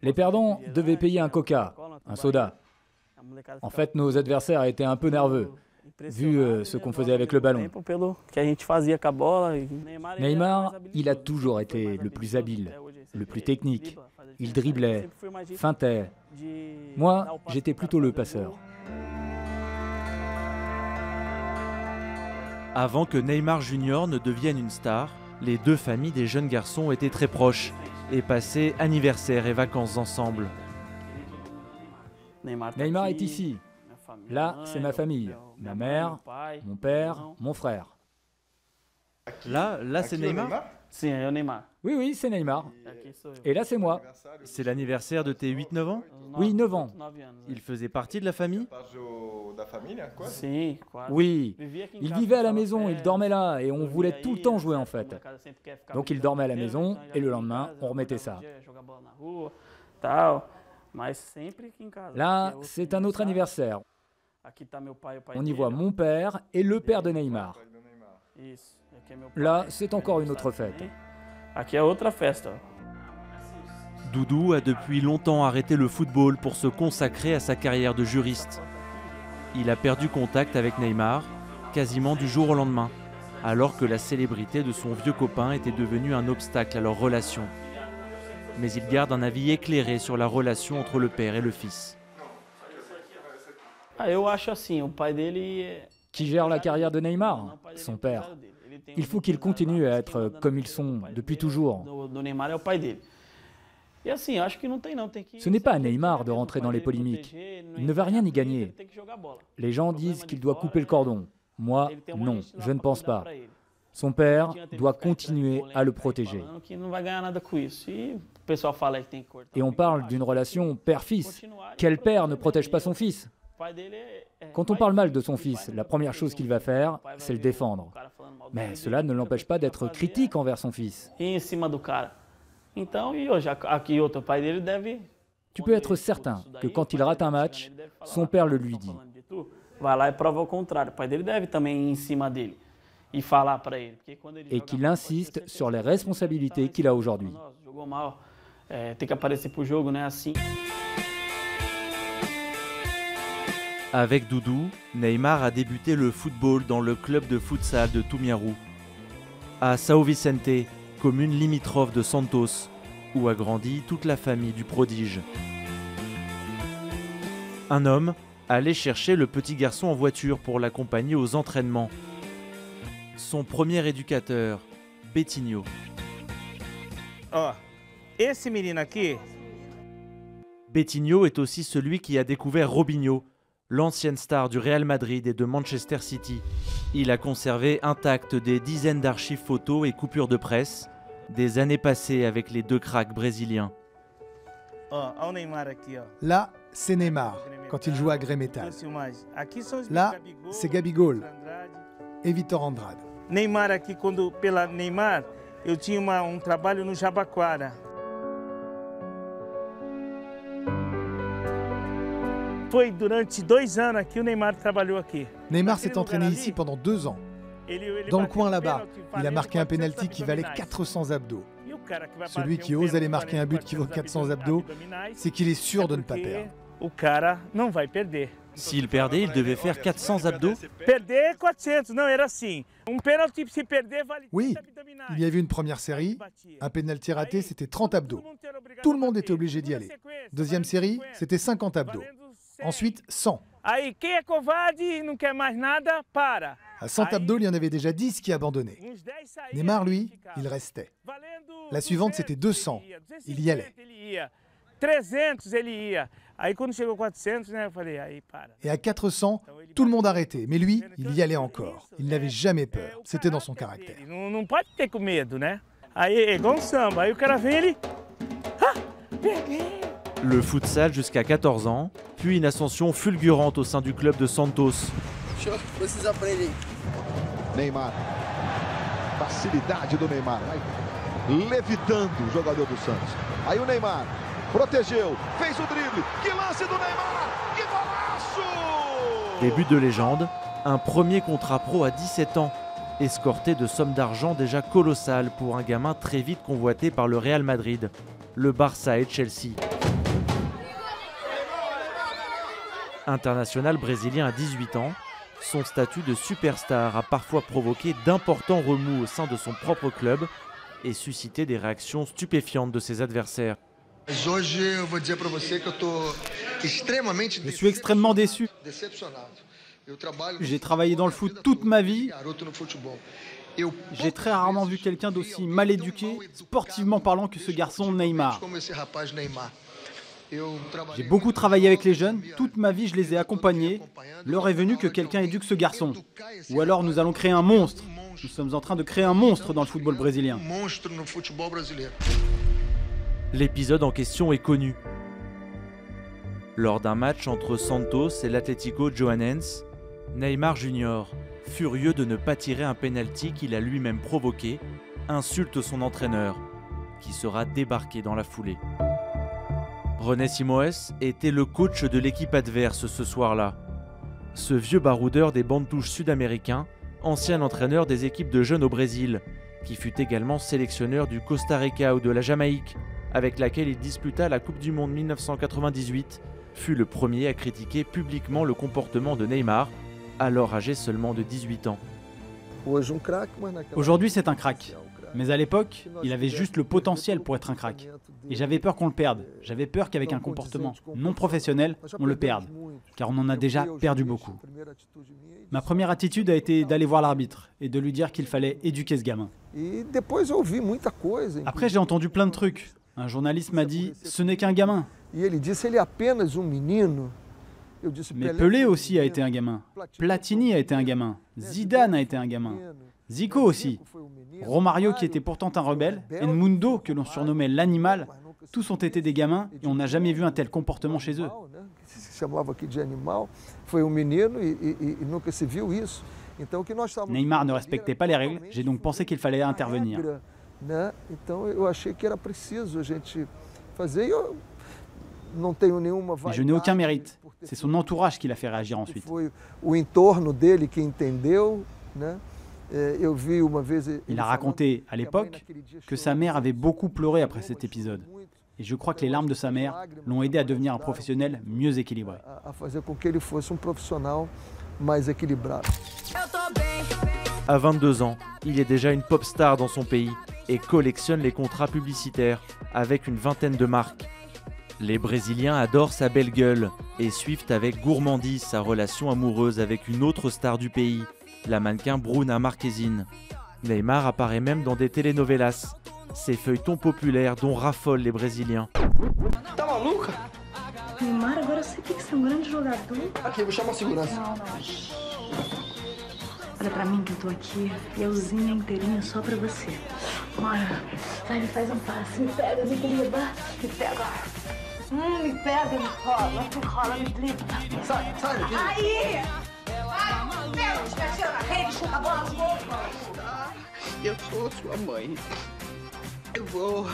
Les perdants devaient payer un coca, un soda. En fait, nos adversaires étaient un peu nerveux, vu ce qu'on faisait avec le ballon. Neymar, il a toujours été le plus habile, le plus technique. Il driblait, feintait. Moi, j'étais plutôt le passeur. Avant que Neymar Junior ne devienne une star, les deux familles des jeunes garçons étaient très proches et passaient anniversaires et vacances ensemble. Neymar est ici. Là, c'est ma famille. Ma mère, mon père, mon frère. Là c'est Neymar ? Oui, c'est Neymar. Et là, c'est moi. C'est l'anniversaire de tes 8-9 ans ? Oui, 9 ans. Il faisait partie de la famille ? Oui, il vivait à la maison, il dormait là, et on voulait tout le temps jouer en fait. Donc il dormait à la maison, et le lendemain, on remettait ça. Là, c'est un autre anniversaire. On y voit mon père et le père de Neymar. Là, c'est encore une autre fête. Doudou a depuis longtemps arrêté le football pour se consacrer à sa carrière de juriste. Il a perdu contact avec Neymar, quasiment du jour au lendemain, alors que la célébrité de son vieux copain était devenue un obstacle à leur relation. Mais il garde un avis éclairé sur la relation entre le père et le fils. Qui gère la carrière de Neymar ? Son père. Il faut qu'ils continuent à être comme ils sont depuis toujours. Ce n'est pas à Neymar de rentrer dans les polémiques. Il ne va rien y gagner. Les gens disent qu'il doit couper le cordon. Moi, non, je ne pense pas. Son père doit continuer à le protéger. Et on parle d'une relation père-fils. Quel père ne protège pas son fils ? Quand on parle mal de son fils, la première chose qu'il va faire, c'est le défendre. Mais cela ne l'empêche pas d'être critique envers son fils. Tu peux être certain que quand il rate un match, son père le lui dit. Et qu'il insiste sur les responsabilités qu'il a aujourd'hui. Avec Doudou, Neymar a débuté le football dans le club de futsal de Tumiaru, à São Vicente, commune limitrophe de Santos, où a grandi toute la famille du prodige. Un homme allait chercher le petit garçon en voiture pour l'accompagner aux entraînements. Son premier éducateur, Betinho. Oh, esse menino aqui. Betinho est aussi celui qui a découvert Robinho, l'ancienne star du Real Madrid et de Manchester City. Il a conservé intactes des dizaines d'archives photos et coupures de presse, des années passées avec les deux cracks brésiliens. Là, c'est Neymar, quand il joue à Grey Metal. Là, c'est Gabigol et Vitor Andrade. Neymar aqui, quando pela Neymar, eu tinha trabalho no Jabaquara. Foi durante 2 anos aqui o Neymar trabalhou aqui. Neymar s'est entraîné ici pendant 2 ans. Dans le coin là-bas, il a marqué un penalty qui valait 400 abdos. Celui qui ose aller marquer un but qui vaut 400 abdos, c'est qu'il est sûr de ne pas perdre. O cara não vai perder. S'il perdait, il devait faire 400 abdos. Perder 400, não era assim. Penalty se perder vale. Oui, il y avait une première série, un penalty raté, c'était 30 abdos. Tout le monde était obligé d'y aller. Deuxième série, c'était 50 abdos. Ensuite, 100. Aí quem é covarde e não quer mais nada, para. À 100 abdos, il y en avait déjà 10 qui abandonnaient. Neymar, lui, il restait. La suivante, c'était 200. Il y allait. 300 ele ia. Aí quando chegou 400, né, eu falei, aí para. Et à 400, tout le monde arrêtait. Mais lui, il y allait encore. Il n'avait jamais peur. C'était dans son caractère. Não pode ter com medo, né? Aí é igual samba. Aí o cara vem ele. Ah, peguei. Le futsal jusqu'à 14 ans, puis une ascension fulgurante au sein du club de Santos. Neymar. Facilidade do Neymar. Levitando o jogador do Santos. Aí o Neymar protegeu, fez o drible. Que lance do Neymar! Que golaço! Début de légende, un premier contrat pro à 17 ans, escorté de sommes d'argent déjà colossales pour un gamin très vite convoité par le Real Madrid, le Barça et Chelsea. International brésilien à 18 ans, son statut de superstar a parfois provoqué d'importants remous au sein de son propre club et suscité des réactions stupéfiantes de ses adversaires. Je suis extrêmement déçu. J'ai travaillé dans le foot toute ma vie. J'ai très rarement vu quelqu'un d'aussi mal éduqué, sportivement parlant, que ce garçon Neymar. J'ai beaucoup travaillé avec les jeunes, toute ma vie je les ai accompagnés. L'heure est venue que quelqu'un éduque ce garçon. Ou alors nous allons créer un monstre. Nous sommes en train de créer un monstre dans le football brésilien. L'épisode en question est connu. Lors d'un match entre Santos et l'Atlético Joanense, Neymar Jr., furieux de ne pas tirer un penalty qu'il a lui-même provoqué, insulte son entraîneur, qui sera débarqué dans la foulée. René Simoes était le coach de l'équipe adverse ce soir-là. Ce vieux baroudeur des bandes touches sud-américains, ancien entraîneur des équipes de jeunes au Brésil, qui fut également sélectionneur du Costa Rica ou de la Jamaïque, avec laquelle il disputa la Coupe du Monde 1998, fut le premier à critiquer publiquement le comportement de Neymar, alors âgé seulement de 18 ans. Aujourd'hui, c'est un crack. Mais à l'époque, il avait juste le potentiel pour être un crack. Et j'avais peur qu'on le perde. J'avais peur qu'avec un comportement non professionnel, on le perde. Car on en a déjà perdu beaucoup. Ma première attitude a été d'aller voir l'arbitre et de lui dire qu'il fallait éduquer ce gamin. Après, j'ai entendu plein de trucs. Un journaliste m'a dit « ce n'est qu'un gamin ». Mais Pelé aussi a été un gamin. Platini a été un gamin. Zidane a été un gamin. Zico aussi. Romario qui était pourtant un rebelle. Edmundo que l'on surnommait l'animal. Tous ont été des gamins et on n'a jamais vu un tel comportement chez eux. Neymar ne respectait pas les règles. J'ai donc pensé qu'il fallait intervenir. Mais je n'ai aucun mérite. C'est son entourage qui l'a fait réagir ensuite. Il a raconté à l'époque que sa mère avait beaucoup pleuré après cet épisode. Et je crois que les larmes de sa mère l'ont aidé à devenir un professionnel mieux équilibré. À 22 ans, il est déjà une pop star dans son pays et collectionne les contrats publicitaires avec une vingtaine de marques. Les Brésiliens adorent sa belle gueule et suivent avec gourmandise sa relation amoureuse avec une autre star du pays, la mannequin Bruna Marquezine. Neymar apparaît même dans des telenovelas, ces feuilletons populaires dont raffolent les Brésiliens. Tá maluca? Neymar, agora eu sei que você é grande jogador. Aqui, vou chamar a segurança. Olha pra mim que eu tô aqui e a usinha inteirinha só pra você. Bora, vai, me faz um passe, me pega, me driba, me pega. Me pega, me rola, me driba. Sai, aí! Vai, pega, tira na rede, chuta a bola no gol. Eu sou sua mãe. Eu vou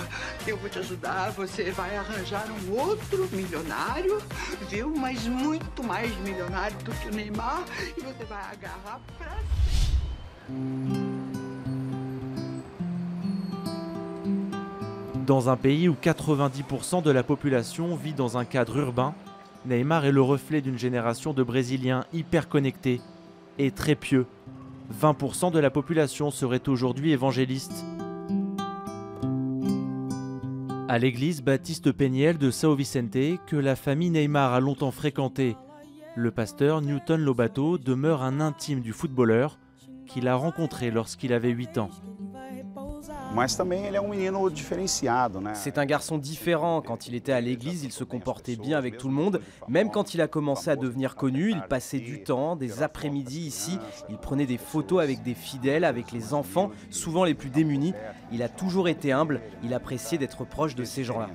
te ajudar, você vai arranjar um outro milionário, viu? Mas muito mais milionário do que o Neymar, e você vai agarrar pra... Dans un pays où 90% de la population vit dans un cadre urbain, Neymar est le reflet d'une génération de Brésiliens hyper connectés et très pieux. 20% de la population serait aujourd'hui évangéliste. À l'église Baptiste Peniel de São Vicente, que la famille Neymar a longtemps fréquentée, le pasteur Newton Lobato demeure un intime du footballeur qu'il a rencontré lorsqu'il avait 8 ans. C'est un garçon différent. Quand il était à l'église, il se comportait bien avec tout le monde. Même quand il a commencé à devenir connu, il passait du temps, des après-midi ici. Il prenait des photos avec des fidèles, avec les enfants, souvent les plus démunis. Il a toujours été humble. Il appréciait d'être proche de ces gens-là.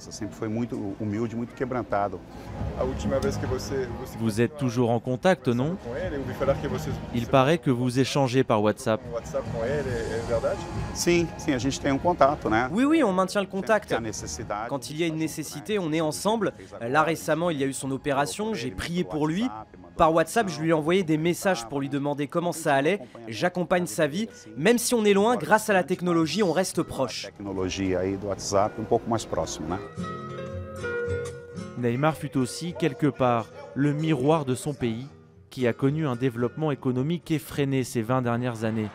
Vous êtes toujours en contact, non? Il paraît que vous échangez par WhatsApp. Oui, on maintient le contact. Quand il y a une nécessité, on est ensemble. Là, récemment, il y a eu son opération, j'ai prié pour lui. Par WhatsApp, je lui ai envoyé des messages pour lui demander comment ça allait. J'accompagne sa vie. Même si on est loin, grâce à la technologie, on reste proche. Neymar fut aussi, quelque part, le miroir de son pays, qui a connu un développement économique effréné ces 20 dernières années.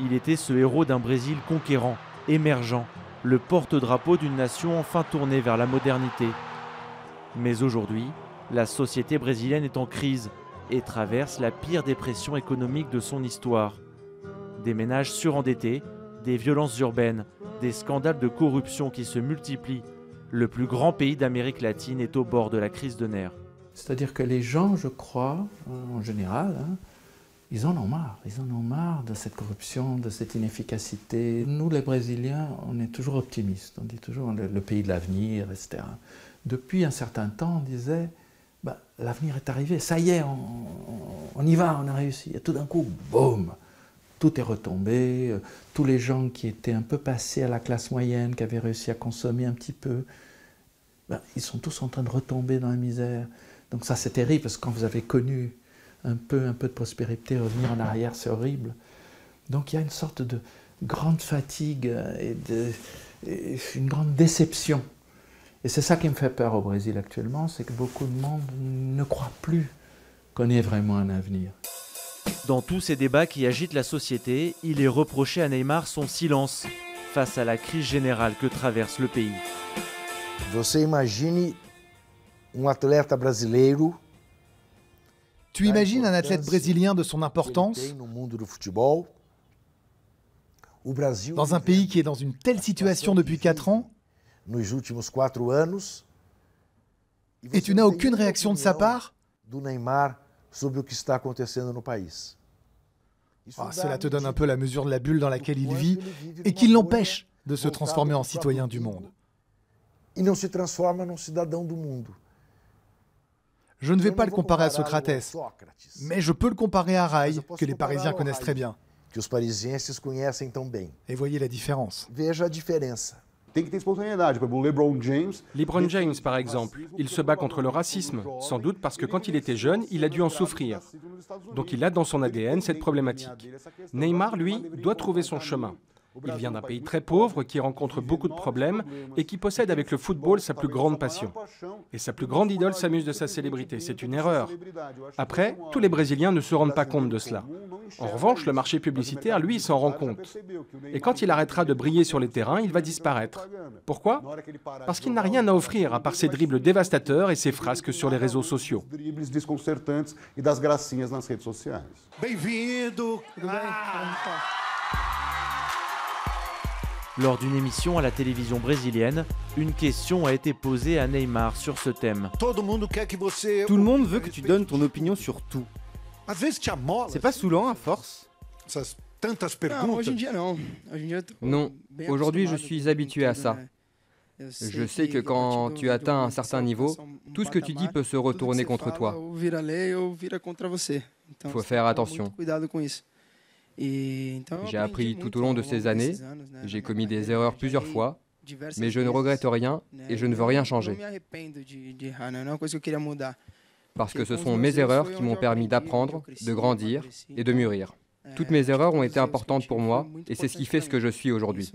Il était ce héros d'un Brésil conquérant, émergent, le porte-drapeau d'une nation enfin tournée vers la modernité. Mais aujourd'hui, la société brésilienne est en crise et traverse la pire dépression économique de son histoire. Des ménages surendettés, des violences urbaines, des scandales de corruption qui se multiplient. Le plus grand pays d'Amérique latine est au bord de la crise de nerfs. C'est-à-dire que les gens, je crois, en général, ils en ont marre. Ils en ont marre de cette corruption, de cette inefficacité. Nous, les Brésiliens, on est toujours optimistes. On dit toujours le pays de l'avenir, etc. Depuis un certain temps, on disait, l'avenir est arrivé, ça y est, on y va, on a réussi. Et tout d'un coup, boum, tout est retombé. Tous les gens qui étaient un peu passés à la classe moyenne, qui avaient réussi à consommer un petit peu, ils sont tous en train de retomber dans la misère. Donc ça, c'est terrible, parce que quand vous avez connu un peu de prospérité, revenir en arrière, c'est horrible. Donc il y a une sorte de grande fatigue et une grande déception. Et c'est ça qui me fait peur au Brésil actuellement, c'est que beaucoup de monde ne croit plus qu'on ait vraiment un avenir. Dans tous ces débats qui agitent la société, il est reproché à Neymar son silence face à la crise générale que traverse le pays. Você imagine athleta brasileiro. Tu imagines un athlète brésilien de son importance dans un pays qui est dans une telle situation depuis 4 ans et tu n'as aucune réaction de sa part? Cela te donne un peu la mesure de la bulle dans laquelle il vit et qui l'empêche de se transformer en citoyen du monde. Je ne vais pas le comparer à Socrates, mais je peux le comparer à Rai, que les Parisiens connaissent très bien. Et voyez la différence. LeBron James, par exemple, il se bat contre le racisme, sans doute parce que quand il était jeune, il a dû en souffrir. Donc il a dans son ADN cette problématique. Neymar, lui, doit trouver son chemin. Il vient d'un pays très pauvre, qui rencontre beaucoup de problèmes et qui possède avec le football sa plus grande passion. Et sa plus grande idole s'amuse de sa célébrité. C'est une erreur. Après, tous les Brésiliens ne se rendent pas compte de cela. En revanche, le marché publicitaire, lui, s'en rend compte. Et quand il arrêtera de briller sur les terrains, il va disparaître. Pourquoi? Parce qu'il n'a rien à offrir à part ses dribbles dévastateurs et ses frasques sur les réseaux sociaux. Lors d'une émission à la télévision brésilienne, une question a été posée à Neymar sur ce thème. Tout le monde veut que tu donnes ton opinion sur tout. C'est pas saoulant à force? Non, aujourd'hui je suis habitué à ça. Je sais que quand tu atteins un certain niveau, tout ce que tu dis peut se retourner contre toi. Il faut faire attention. J'ai appris tout au long de ces années, j'ai commis des erreurs plusieurs fois, mais je ne regrette rien et je ne veux rien changer. Parce que ce sont mes erreurs qui m'ont permis d'apprendre, de grandir et de mûrir. Toutes mes erreurs ont été importantes pour moi et c'est ce qui fait ce que je suis aujourd'hui.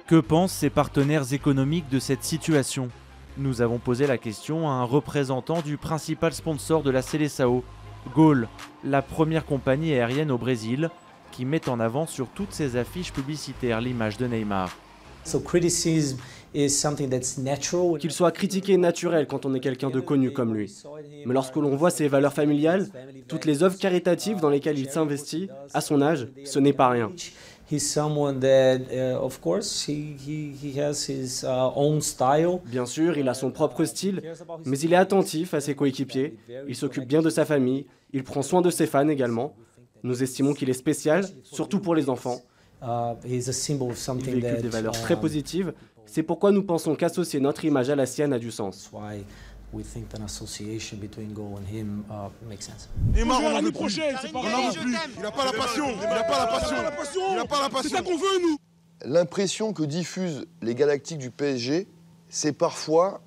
Que pensent ses partenaires économiques de cette situation? Nous avons posé la question à un représentant du principal sponsor de la Seleção, Gol, la première compagnie aérienne au Brésil, qui met en avant sur toutes ses affiches publicitaires l'image de Neymar. Qu'il soit critiqué est naturel quand on est quelqu'un de connu comme lui. Mais lorsque l'on voit ses valeurs familiales, toutes les œuvres caritatives dans lesquelles il s'investit, à son âge, ce n'est pas rien. Bien sûr, il a son propre style, mais il est attentif à ses coéquipiers, il s'occupe bien de sa famille, il prend soin de ses fans également. Nous estimons qu'il est spécial, surtout pour les enfants. Il véhicule des valeurs très positives, c'est pourquoi nous pensons qu'associer notre image à la sienne a du sens. Neymar, on l'année prochaine, c'est pas grave. Il n'a pas la passion, il n'a pas la passion, il n'a pas la passion. C'est ça qu'on veut, nous. L'impression que diffusent les Galactiques du PSG, c'est parfois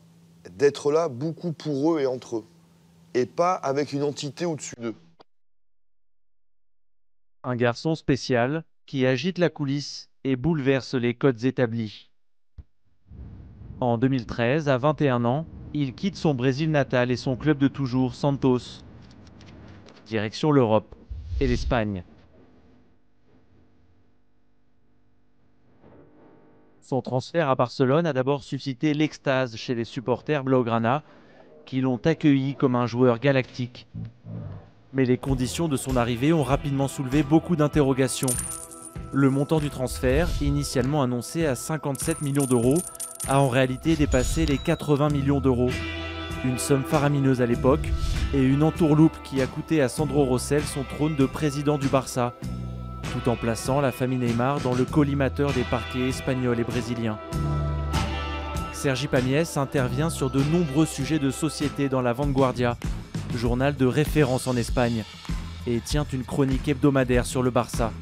d'être là beaucoup pour eux et entre eux, et pas avec une entité au-dessus d'eux. Un garçon spécial qui agite la coulisse et bouleverse les codes établis. En 2013, à 21 ans, il quitte son Brésil natal et son club de toujours, Santos. Direction l'Europe et l'Espagne. Son transfert à Barcelone a d'abord suscité l'extase chez les supporters blaugrana, qui l'ont accueilli comme un joueur galactique. Mais les conditions de son arrivée ont rapidement soulevé beaucoup d'interrogations. Le montant du transfert, initialement annoncé à 57 millions d'euros, a en réalité dépassé les 80 millions d'euros. Une somme faramineuse à l'époque, et une entourloupe qui a coûté à Sandro Rosell son trône de président du Barça, tout en plaçant la famille Neymar dans le collimateur des parquets espagnols et brésiliens. Sergi Pamiès intervient sur de nombreux sujets de société dans la Vanguardia, journal de référence en Espagne, et tient une chronique hebdomadaire sur le Barça.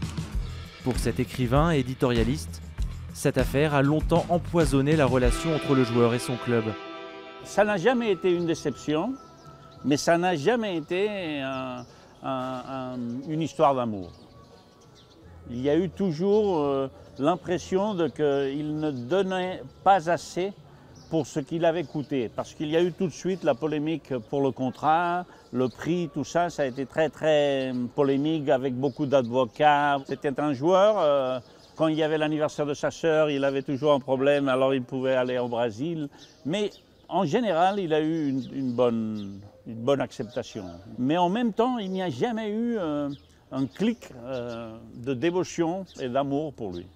Pour cet écrivain et éditorialiste, cette affaire a longtemps empoisonné la relation entre le joueur et son club. Ça n'a jamais été une déception, mais ça n'a jamais été une histoire d'amour. Il y a eu toujours l'impression qu'il ne donnait pas assez pour ce qu'il avait coûté. Parce qu'il y a eu tout de suite la polémique pour le contrat, le prix, tout ça, ça a été très très polémique avec beaucoup d'avocats. C'était un joueur, quand il y avait l'anniversaire de sa sœur, il avait toujours un problème, alors il pouvait aller au Brésil. Mais en général, il a eu une bonne acceptation. Mais en même temps, il n'y a jamais eu un clic de dévotion et d'amour pour lui.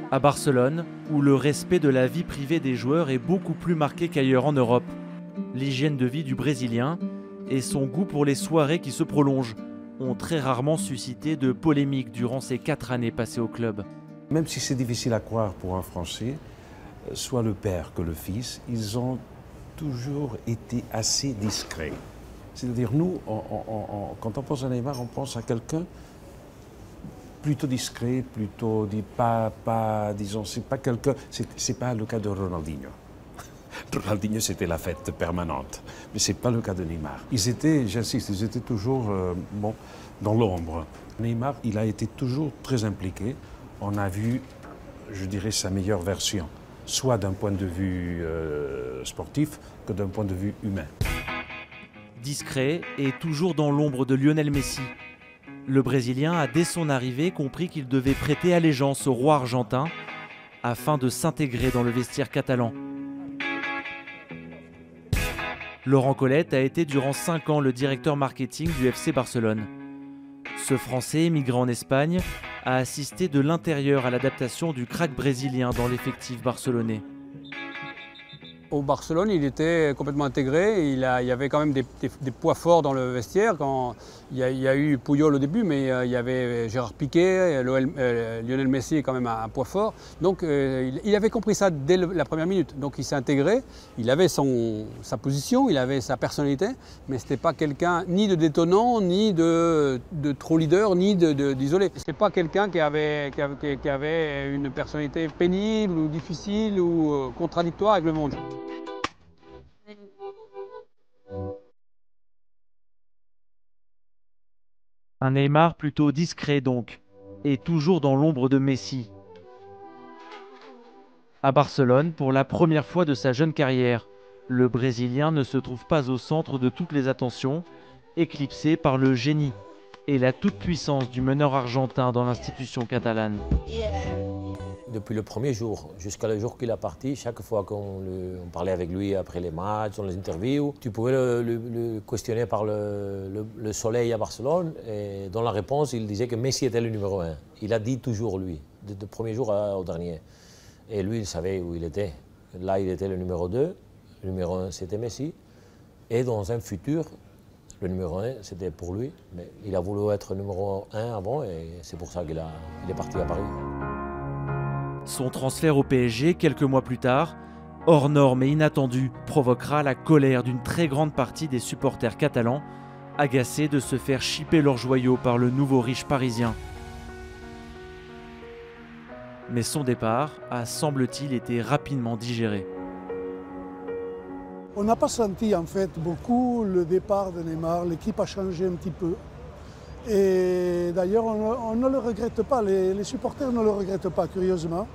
À Barcelone, où le respect de la vie privée des joueurs est beaucoup plus marqué qu'ailleurs en Europe, l'hygiène de vie du Brésilien et son goût pour les soirées qui se prolongent ont très rarement suscité de polémiques durant ces 4 années passées au club. Même si c'est difficile à croire pour un Français, soit le père que le fils, ils ont toujours été assez discrets. C'est-à-dire nous, quand on pense à Neymar, on pense à quelqu'un plutôt discret, plutôt disons, c'est pas quelqu'un, c'est pas le cas de Ronaldinho. Ronaldinho, c'était la fête permanente, mais c'est pas le cas de Neymar. Ils étaient, j'insiste, ils étaient toujours dans l'ombre. Neymar, il a été toujours très impliqué. On a vu, je dirais, sa meilleure version, soit d'un point de vue sportif que d'un point de vue humain. Discret et toujours dans l'ombre de Lionel Messi. Le Brésilien a dès son arrivée compris qu'il devait prêter allégeance au roi argentin afin de s'intégrer dans le vestiaire catalan. Laurent Collet a été durant 5 ans le directeur marketing du FC Barcelone. Ce Français émigré en Espagne a assisté de l'intérieur à l'adaptation du crack brésilien dans l'effectif barcelonais. Au Barcelone, il était complètement intégré. Il y avait quand même des poids forts dans le vestiaire. Il y a eu Puyol au début, mais il y avait Gérard Piqué, Lionel Messi est quand même un poids fort. Donc il avait compris ça dès la première minute. Donc il s'est intégré. Il avait sa position, il avait sa personnalité, mais ce n'était pas quelqu'un ni de détonnant, ni de trop leader, ni d'isolé. Ce n'était pas quelqu'un qui avait une personnalité pénible ou difficile ou contradictoire avec le monde. Un Neymar plutôt discret donc, et toujours dans l'ombre de Messi. À Barcelone, pour la première fois de sa jeune carrière, le Brésilien ne se trouve pas au centre de toutes les attentions, éclipsé par le génie et la toute-puissance du meneur argentin dans l'institution catalane. Depuis le premier jour jusqu'à le jour qu'il est parti, chaque fois qu'on parlait avec lui après les matchs, dans les interviews, tu pouvais le questionner par le soleil à Barcelone et dans la réponse, il disait que Messi était le numéro 1. Il a dit toujours lui, du premier jour au dernier. Et lui, il savait où il était. Là, il était le numéro 2, le numéro 1 c'était Messi. Et dans un futur, le numéro 1 c'était pour lui. Mais il a voulu être numéro 1 avant et c'est pour ça qu'il est parti à Paris. Son transfert au PSG, quelques mois plus tard, hors norme et inattendu, provoquera la colère d'une très grande partie des supporters catalans, agacés de se faire chipper leurs joyaux par le nouveau riche parisien. Mais son départ a, semble-t-il, été rapidement digéré. On n'a pas senti en fait beaucoup le départ de Neymar, l'équipe a changé un petit peu. Et d'ailleurs, on ne le regrette pas, les supporters ne le regrettent pas, curieusement,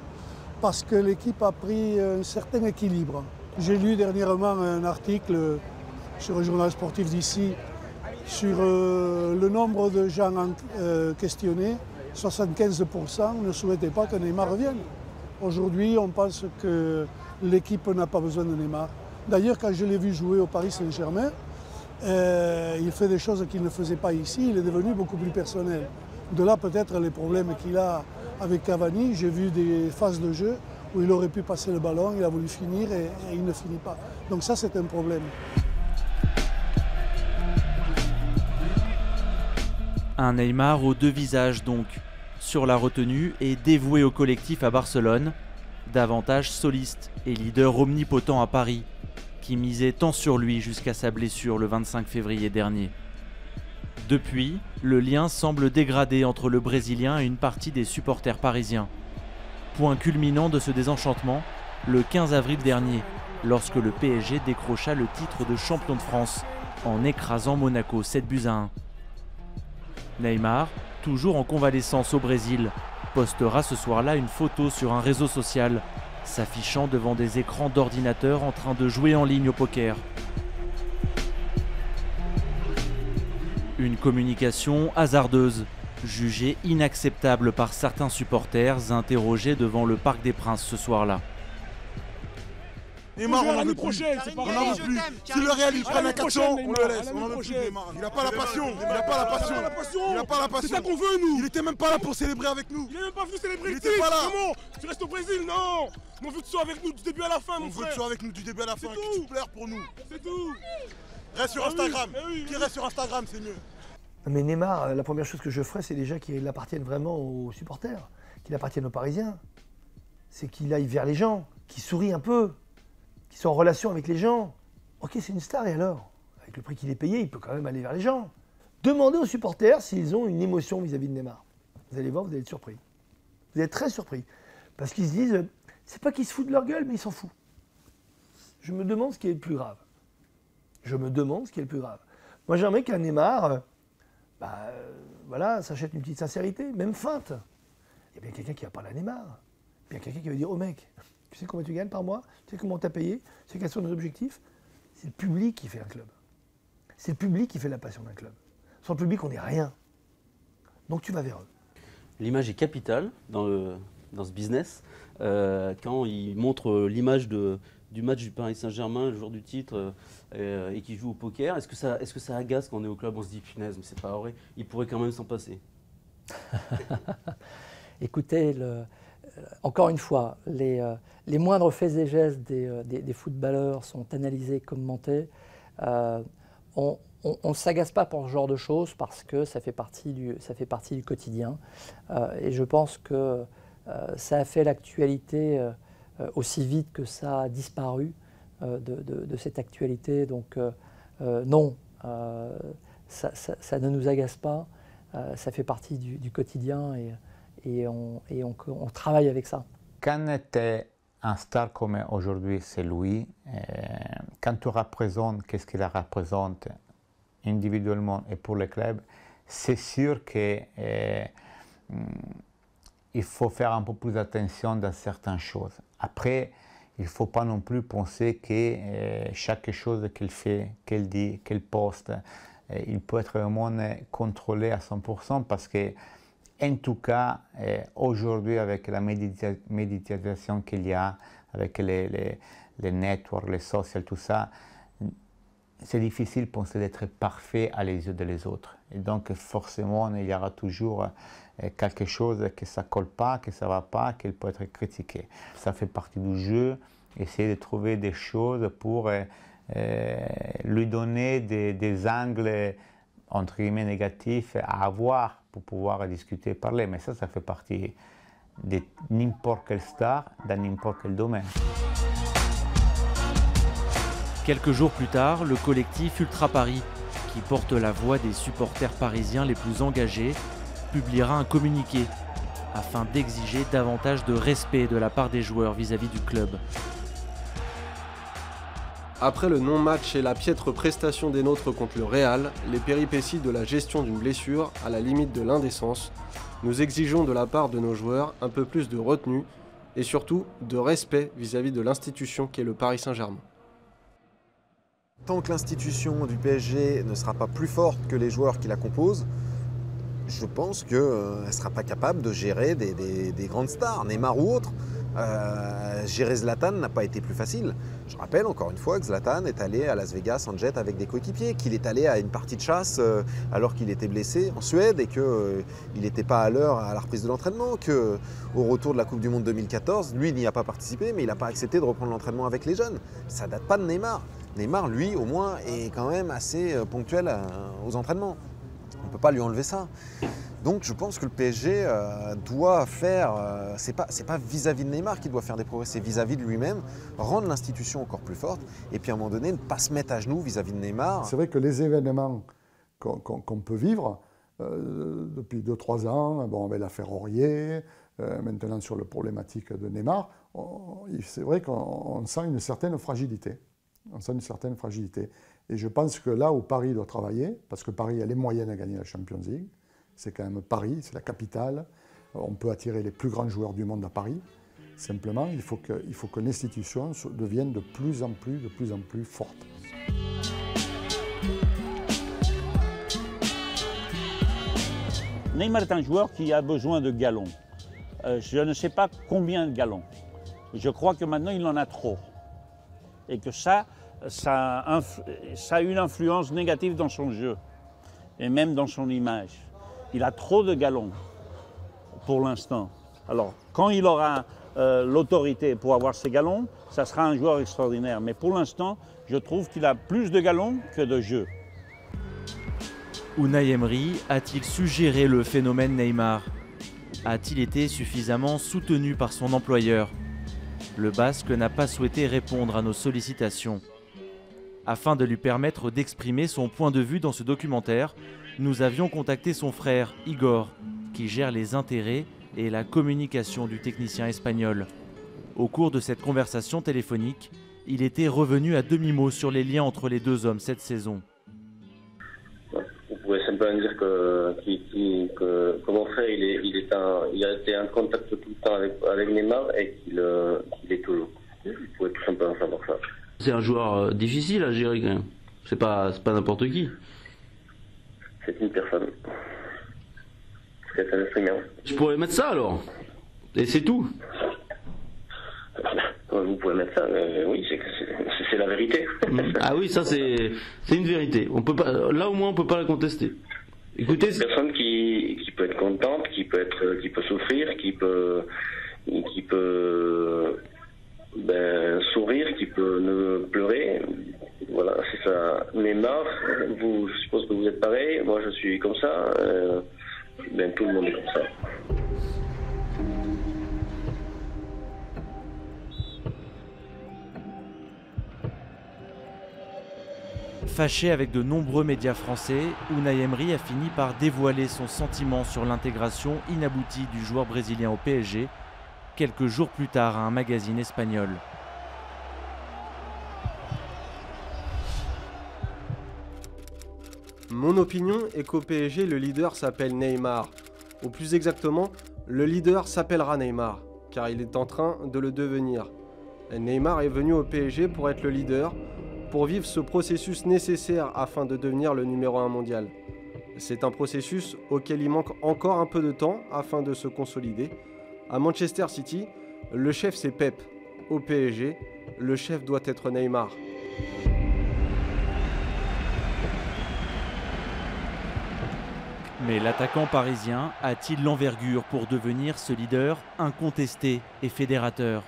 parce que l'équipe a pris un certain équilibre. J'ai lu dernièrement un article sur un journal sportif d'ici sur le nombre de gens questionnés. 75% ne souhaitaient pas que Neymar revienne. Aujourd'hui, on pense que l'équipe n'a pas besoin de Neymar. D'ailleurs, quand je l'ai vu jouer au Paris Saint-Germain, il fait des choses qu'il ne faisait pas ici, il est devenu beaucoup plus personnel. De là peut-être les problèmes qu'il a avec Cavani, j'ai vu des phases de jeu où il aurait pu passer le ballon, il a voulu finir et il ne finit pas. Donc ça c'est un problème. Un Neymar aux deux visages donc, sur la retenue et dévoué au collectif à Barcelone, davantage soliste et leader omnipotent à Paris, qui misait tant sur lui jusqu'à sa blessure le 25 février dernier. Depuis, le lien semble dégradé entre le Brésilien et une partie des supporters parisiens. Point culminant de ce désenchantement, le 15 avril dernier, lorsque le PSG décrocha le titre de champion de France en écrasant Monaco 7-1. Neymar, toujours en convalescence au Brésil, postera ce soir-là une photo sur un réseau social, s'affichant devant des écrans d'ordinateur en train de jouer en ligne au poker. Une communication hasardeuse, jugée inacceptable par certains supporters interrogés devant le Parc des Princes ce soir-là. Neymar, on n'en veut plus. On n'en veut plus. Si le Real il prend un 400, on le laisse. On n'en veut plus Neymar. Il n'a pas la passion. Il n'a pas la passion. Il n'a pas la passion. C'est ça qu'on veut nous. Il était même pas là pour célébrer avec nous. Il n'est même pas venu célébrer. Il était pas là. Comment? Tu restes au Brésil? Non. On veut que tu sois avec nous du début à la fin, mon frère. On veut que tu sois avec nous du début à la fin. Que tu pleures pour nous. C'est tout. Reste sur Instagram. Qui reste sur Instagram, c'est mieux. Mais Neymar, la première chose que je ferais, c'est déjà qu'il appartienne vraiment aux supporters, qu'il appartienne aux Parisiens. C'est qu'il aille vers les gens, qu'il sourie un peu, qu'il soit en relation avec les gens. Ok, c'est une star, et alors? Avec le prix qu'il est payé, il peut quand même aller vers les gens. Demandez aux supporters s'ils ont une émotion vis-à-vis de Neymar. Vous allez voir, vous allez être surpris. Vous allez être très surpris. Parce qu'ils se disent, c'est pas qu'ils se foutent de leur gueule, mais ils s'en foutent. Je me demande ce qui est le plus grave. Je me demande ce qui est le plus grave. Moi, j'aimerais qu'un Neymar, voilà, s'achète une petite sincérité, même feinte. Il y a bien quelqu'un qui va parler à Neymar. Il y a bien quelqu'un qui va dire, oh mec, tu sais combien tu gagnes par mois? Tu sais comment t'as payé? Tu sais quels sont nos objectifs? C'est le public qui fait un club. C'est le public qui fait la passion d'un club. Sans le public, on n'est rien. Donc tu vas vers eux. L'image est capitale dans ce business. Quand il montre l'image du match du Paris Saint-Germain, le jour du titre, et qui joue au poker, est-ce que ça agace quand on est au club? On se dit, punaise, mais c'est pas vrai, il pourrait quand même s'en passer. Écoutez, encore une fois, les moindres faits et gestes des footballeurs sont analysés, commentés. On ne s'agace pas pour ce genre de choses parce que ça fait partie du quotidien. Et je pense que ça a fait l'actualité aussi vite que ça a disparu de cette actualité. Donc non, ça ne nous agace pas. Ça fait partie du quotidien et on travaille avec ça. Quand tu es un star comme aujourd'hui, c'est lui. Quand tu représentes, qu'est-ce qu'il représente individuellement et pour le club, c'est sûr qu'il faut faire un peu plus attention dans certaines choses. Après, il ne faut pas non plus penser que chaque chose qu'il fait, qu'il dit, qu'il poste, il peut être vraiment contrôlé à 100% parce que, en tout cas, aujourd'hui, avec la médiatisation qu'il y a, avec les networks, les sociaux, tout ça, c'est difficile de penser d'être parfait à les yeux des autres. Et donc, forcément, il y aura toujours quelque chose que ça ne colle pas, que ça ne va pas, qu'il peut être critiqué. Ça fait partie du jeu, essayer de trouver des choses pour lui donner des angles, entre guillemets, négatifs à avoir pour pouvoir discuter et parler. Mais ça fait partie de n'importe quelle star, dans n'importe quel domaine. Quelques jours plus tard, le collectif Ultra Paris, qui porte la voix des supporters parisiens les plus engagés, publiera un communiqué afin d'exiger davantage de respect de la part des joueurs vis-à-vis du club. Après le non-match et la piètre prestation des nôtres contre le Real, les péripéties de la gestion d'une blessure à la limite de l'indécence, nous exigeons de la part de nos joueurs un peu plus de retenue et surtout de respect vis-à-vis de l'institution qu'est le Paris Saint-Germain. Tant que l'institution du PSG ne sera pas plus forte que les joueurs qui la composent, je pense qu'elle ne sera pas capable de gérer des grandes stars, Neymar ou autres. Gérer Zlatan n'a pas été plus facile. Je rappelle encore une fois que Zlatan est allé à Las Vegas en jet avec des coéquipiers, qu'il est allé à une partie de chasse alors qu'il était blessé en Suède et qu'il n'était pas à l'heure à la reprise de l'entraînement, qu'au retour de la Coupe du Monde 2014, lui n'y a pas participé, mais il n'a pas accepté de reprendre l'entraînement avec les jeunes. Ça ne date pas de Neymar. Neymar, lui, au moins, est quand même assez ponctuel aux entraînements. On ne peut pas lui enlever ça. Donc je pense que le PSG doit faire, c'est pas vis-à-vis de Neymar qu'il doit faire des progrès, c'est vis-à-vis de lui-même, rendre l'institution encore plus forte et puis à un moment donné ne pas se mettre à genoux vis-à-vis de Neymar. C'est vrai que les événements qu'on peut vivre depuis 2-3 ans, bon, avec l'affaire Aurier, maintenant sur la problématique de Neymar, c'est vrai qu'on sent une certaine fragilité. On sent une certaine fragilité. Et je pense que là où Paris doit travailler, parce que Paris a les moyens de gagner la Champions League, c'est quand même Paris, c'est la capitale, on peut attirer les plus grands joueurs du monde à Paris. Simplement, il faut que l'institution devienne de plus en plus forte. Neymar est un joueur qui a besoin de galons. Je ne sais pas combien de galons. Je crois que maintenant il en a trop. Et que ça a une influence négative dans son jeu et même dans son image. Il a trop de galons pour l'instant. Alors, quand il aura l'autorité pour avoir ces galons, ça sera un joueur extraordinaire. Mais pour l'instant, je trouve qu'il a plus de galons que de jeu. Unai Emery a-t-il su gérer le phénomène Neymar? A-t-il été suffisamment soutenu par son employeur? Le Basque n'a pas souhaité répondre à nos sollicitations. Afin de lui permettre d'exprimer son point de vue dans ce documentaire, nous avions contacté son frère, Igor, qui gère les intérêts et la communication du technicien espagnol. Au cours de cette conversation téléphonique, il était revenu à demi-mot sur les liens entre les deux hommes cette saison. Vous pouvez simplement dire que mon frère, il a été en contact tout le temps avec Neymar et qu'il est toujours. Vous pouvez tout simplement savoir ça. C'est un joueur difficile à gérer quand même. C'est pas n'importe qui. C'est une personne. C'est un être humain. Je pourrais mettre ça alors. Et c'est tout. Vous pouvez mettre ça, mais oui, c'est la vérité. Ah oui, ça c'est une vérité. On peut pas, là au moins on peut pas la contester. Écoutez, c'est une personne qui qui peut être contente, qui peut souffrir, qui peut sourire, qui peut ne pleurer. Voilà, c'est ça. Neymar, je suppose que vous êtes pareil. Moi, je suis comme ça. Tout le monde est comme ça. Fâché avec de nombreux médias français, Unai Emery a fini par dévoiler son sentiment sur l'intégration inaboutie du joueur brésilien au PSG, quelques jours plus tard à un magazine espagnol. Mon opinion est qu'au PSG, le leader s'appelle Neymar. Ou plus exactement, le leader s'appellera Neymar, car il est en train de le devenir. Et Neymar est venu au PSG pour être le leader, pour vivre ce processus nécessaire afin de devenir le numéro 1 mondial. C'est un processus auquel il manque encore un peu de temps afin de se consolider. À Manchester City, le chef c'est Pep. Au PSG, le chef doit être Neymar. Mais l'attaquant parisien a-t-il l'envergure pour devenir ce leader incontesté et fédérateur ?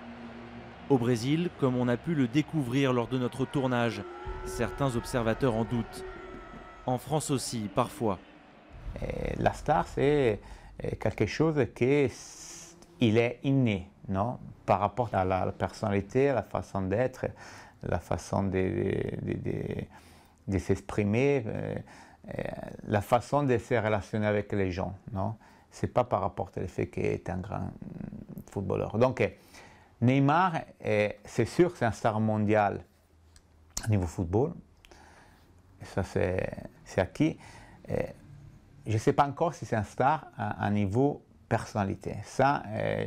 Au Brésil, comme on a pu le découvrir lors de notre tournage, certains observateurs en doutent. En France aussi, parfois. La star, c'est quelque chose qui est inné, non? Par rapport à la personnalité, la façon d'être, la façon de s'exprimer, la façon de se relationner avec les gens, non? Ce n'est pas par rapport au fait qu'il est un grand footballeur. Donc, Neymar, c'est sûr, c'est un star mondial au niveau football. Et ça, c'est acquis. Je ne sais pas encore si c'est un star à niveau personnalité. Ça,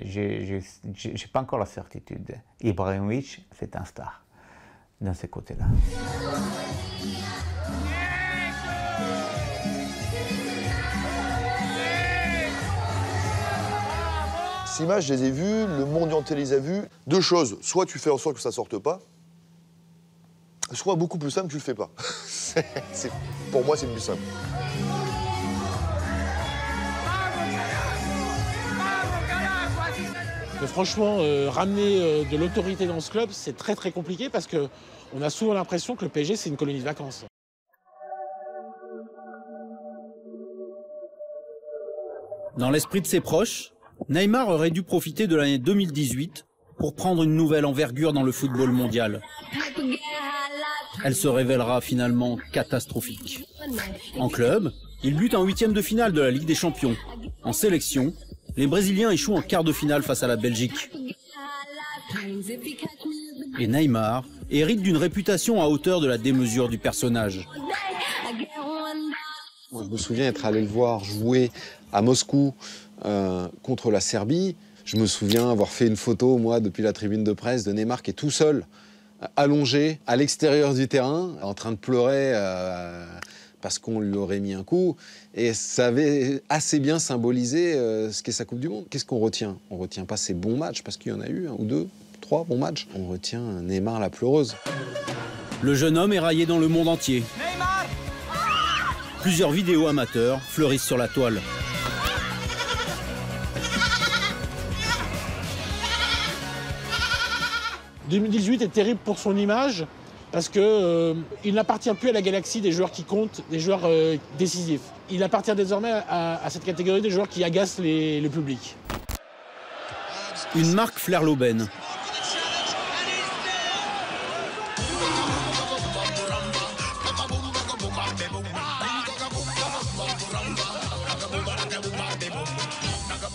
je n'ai pas encore la certitude. Ibrahimovic, c'est un star dans ce côté-là. Ces images, je les ai vues, le monde entier les a vues. Deux choses, soit tu fais en sorte que ça ne sorte pas, soit beaucoup plus simple, tu le fais pas. Pour moi, c'est plus simple. Mais franchement, ramener de l'autorité dans ce club, c'est très très compliqué parce qu'on a souvent l'impression que le PSG, c'est une colonie de vacances. Dans l'esprit de ses proches, Neymar aurait dû profiter de l'année 2018 pour prendre une nouvelle envergure dans le football mondial. Elle se révélera finalement catastrophique. En club, il bute en huitième de finale de la Ligue des Champions. En sélection, les Brésiliens échouent en quart de finale face à la Belgique. Et Neymar hérite d'une réputation à hauteur de la démesure du personnage. Je me souviens être allé le voir jouer à Moscou contre la Serbie. Je me souviens avoir fait une photo, moi, depuis la tribune de presse, de Neymar qui est tout seul, allongé, à l'extérieur du terrain, en train de pleurer parce qu'on lui aurait mis un coup. Et ça avait assez bien symbolisé ce qu'est sa Coupe du Monde. Qu'est-ce qu'on retient? On ne retient pas ses bons matchs, parce qu'il y en a eu un ou deux, trois bons matchs. On retient Neymar la pleureuse. Le jeune homme est raillé dans le monde entier. Neymar! Plusieurs vidéos amateurs fleurissent sur la toile. « 2018 est terrible pour son image parce qu'il n'appartient plus à la galaxie des joueurs qui comptent, des joueurs décisifs. Il appartient désormais à cette catégorie des joueurs qui agacent le public. » Une marque flaire l'aubaine.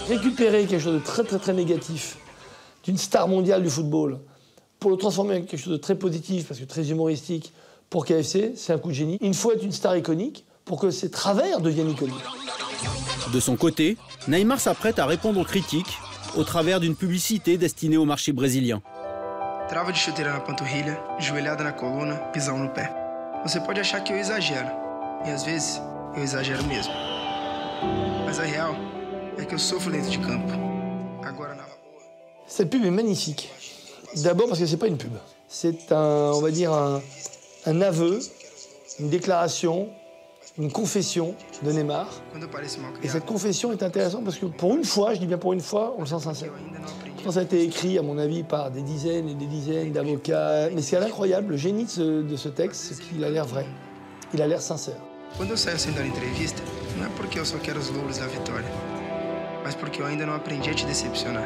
Récupérer quelque chose de très très très négatif d'une star mondiale du football pour le transformer en quelque chose de très positif, parce que très humoristique, pour KFC, c'est un coup de génie. Il faut être une star iconique pour que ces travers deviennent iconiques. De son côté, Neymar s'apprête à répondre aux critiques au travers d'une publicité destinée au marché brésilien. Trava de chuteira na panturrilha, joelhada na coluna, pisão no pé. Você pode achar que eu exagero, e às vezes eu exagero mesmo. Mas a real é que eu sofro dentro de campo. Agora na rua. Cette pub est magnifique. D'abord parce que c'est pas une pub. C'est on va dire un aveu, une déclaration, une confession de Neymar. Et cette confession est intéressante parce que pour une fois, je dis bien pour une fois, on le sent sincère. Quand ça a été écrit, à mon avis, par des dizaines et des dizaines d'avocats. Mais ce qui est incroyable, le génie de ce texte, c'est qu'il a l'air vrai. Il a l'air sincère. Quando eu saio assim da entrevista, não é porque eu só quero os louros da vitória, mas porque eu ainda não aprendi a te decepcionar.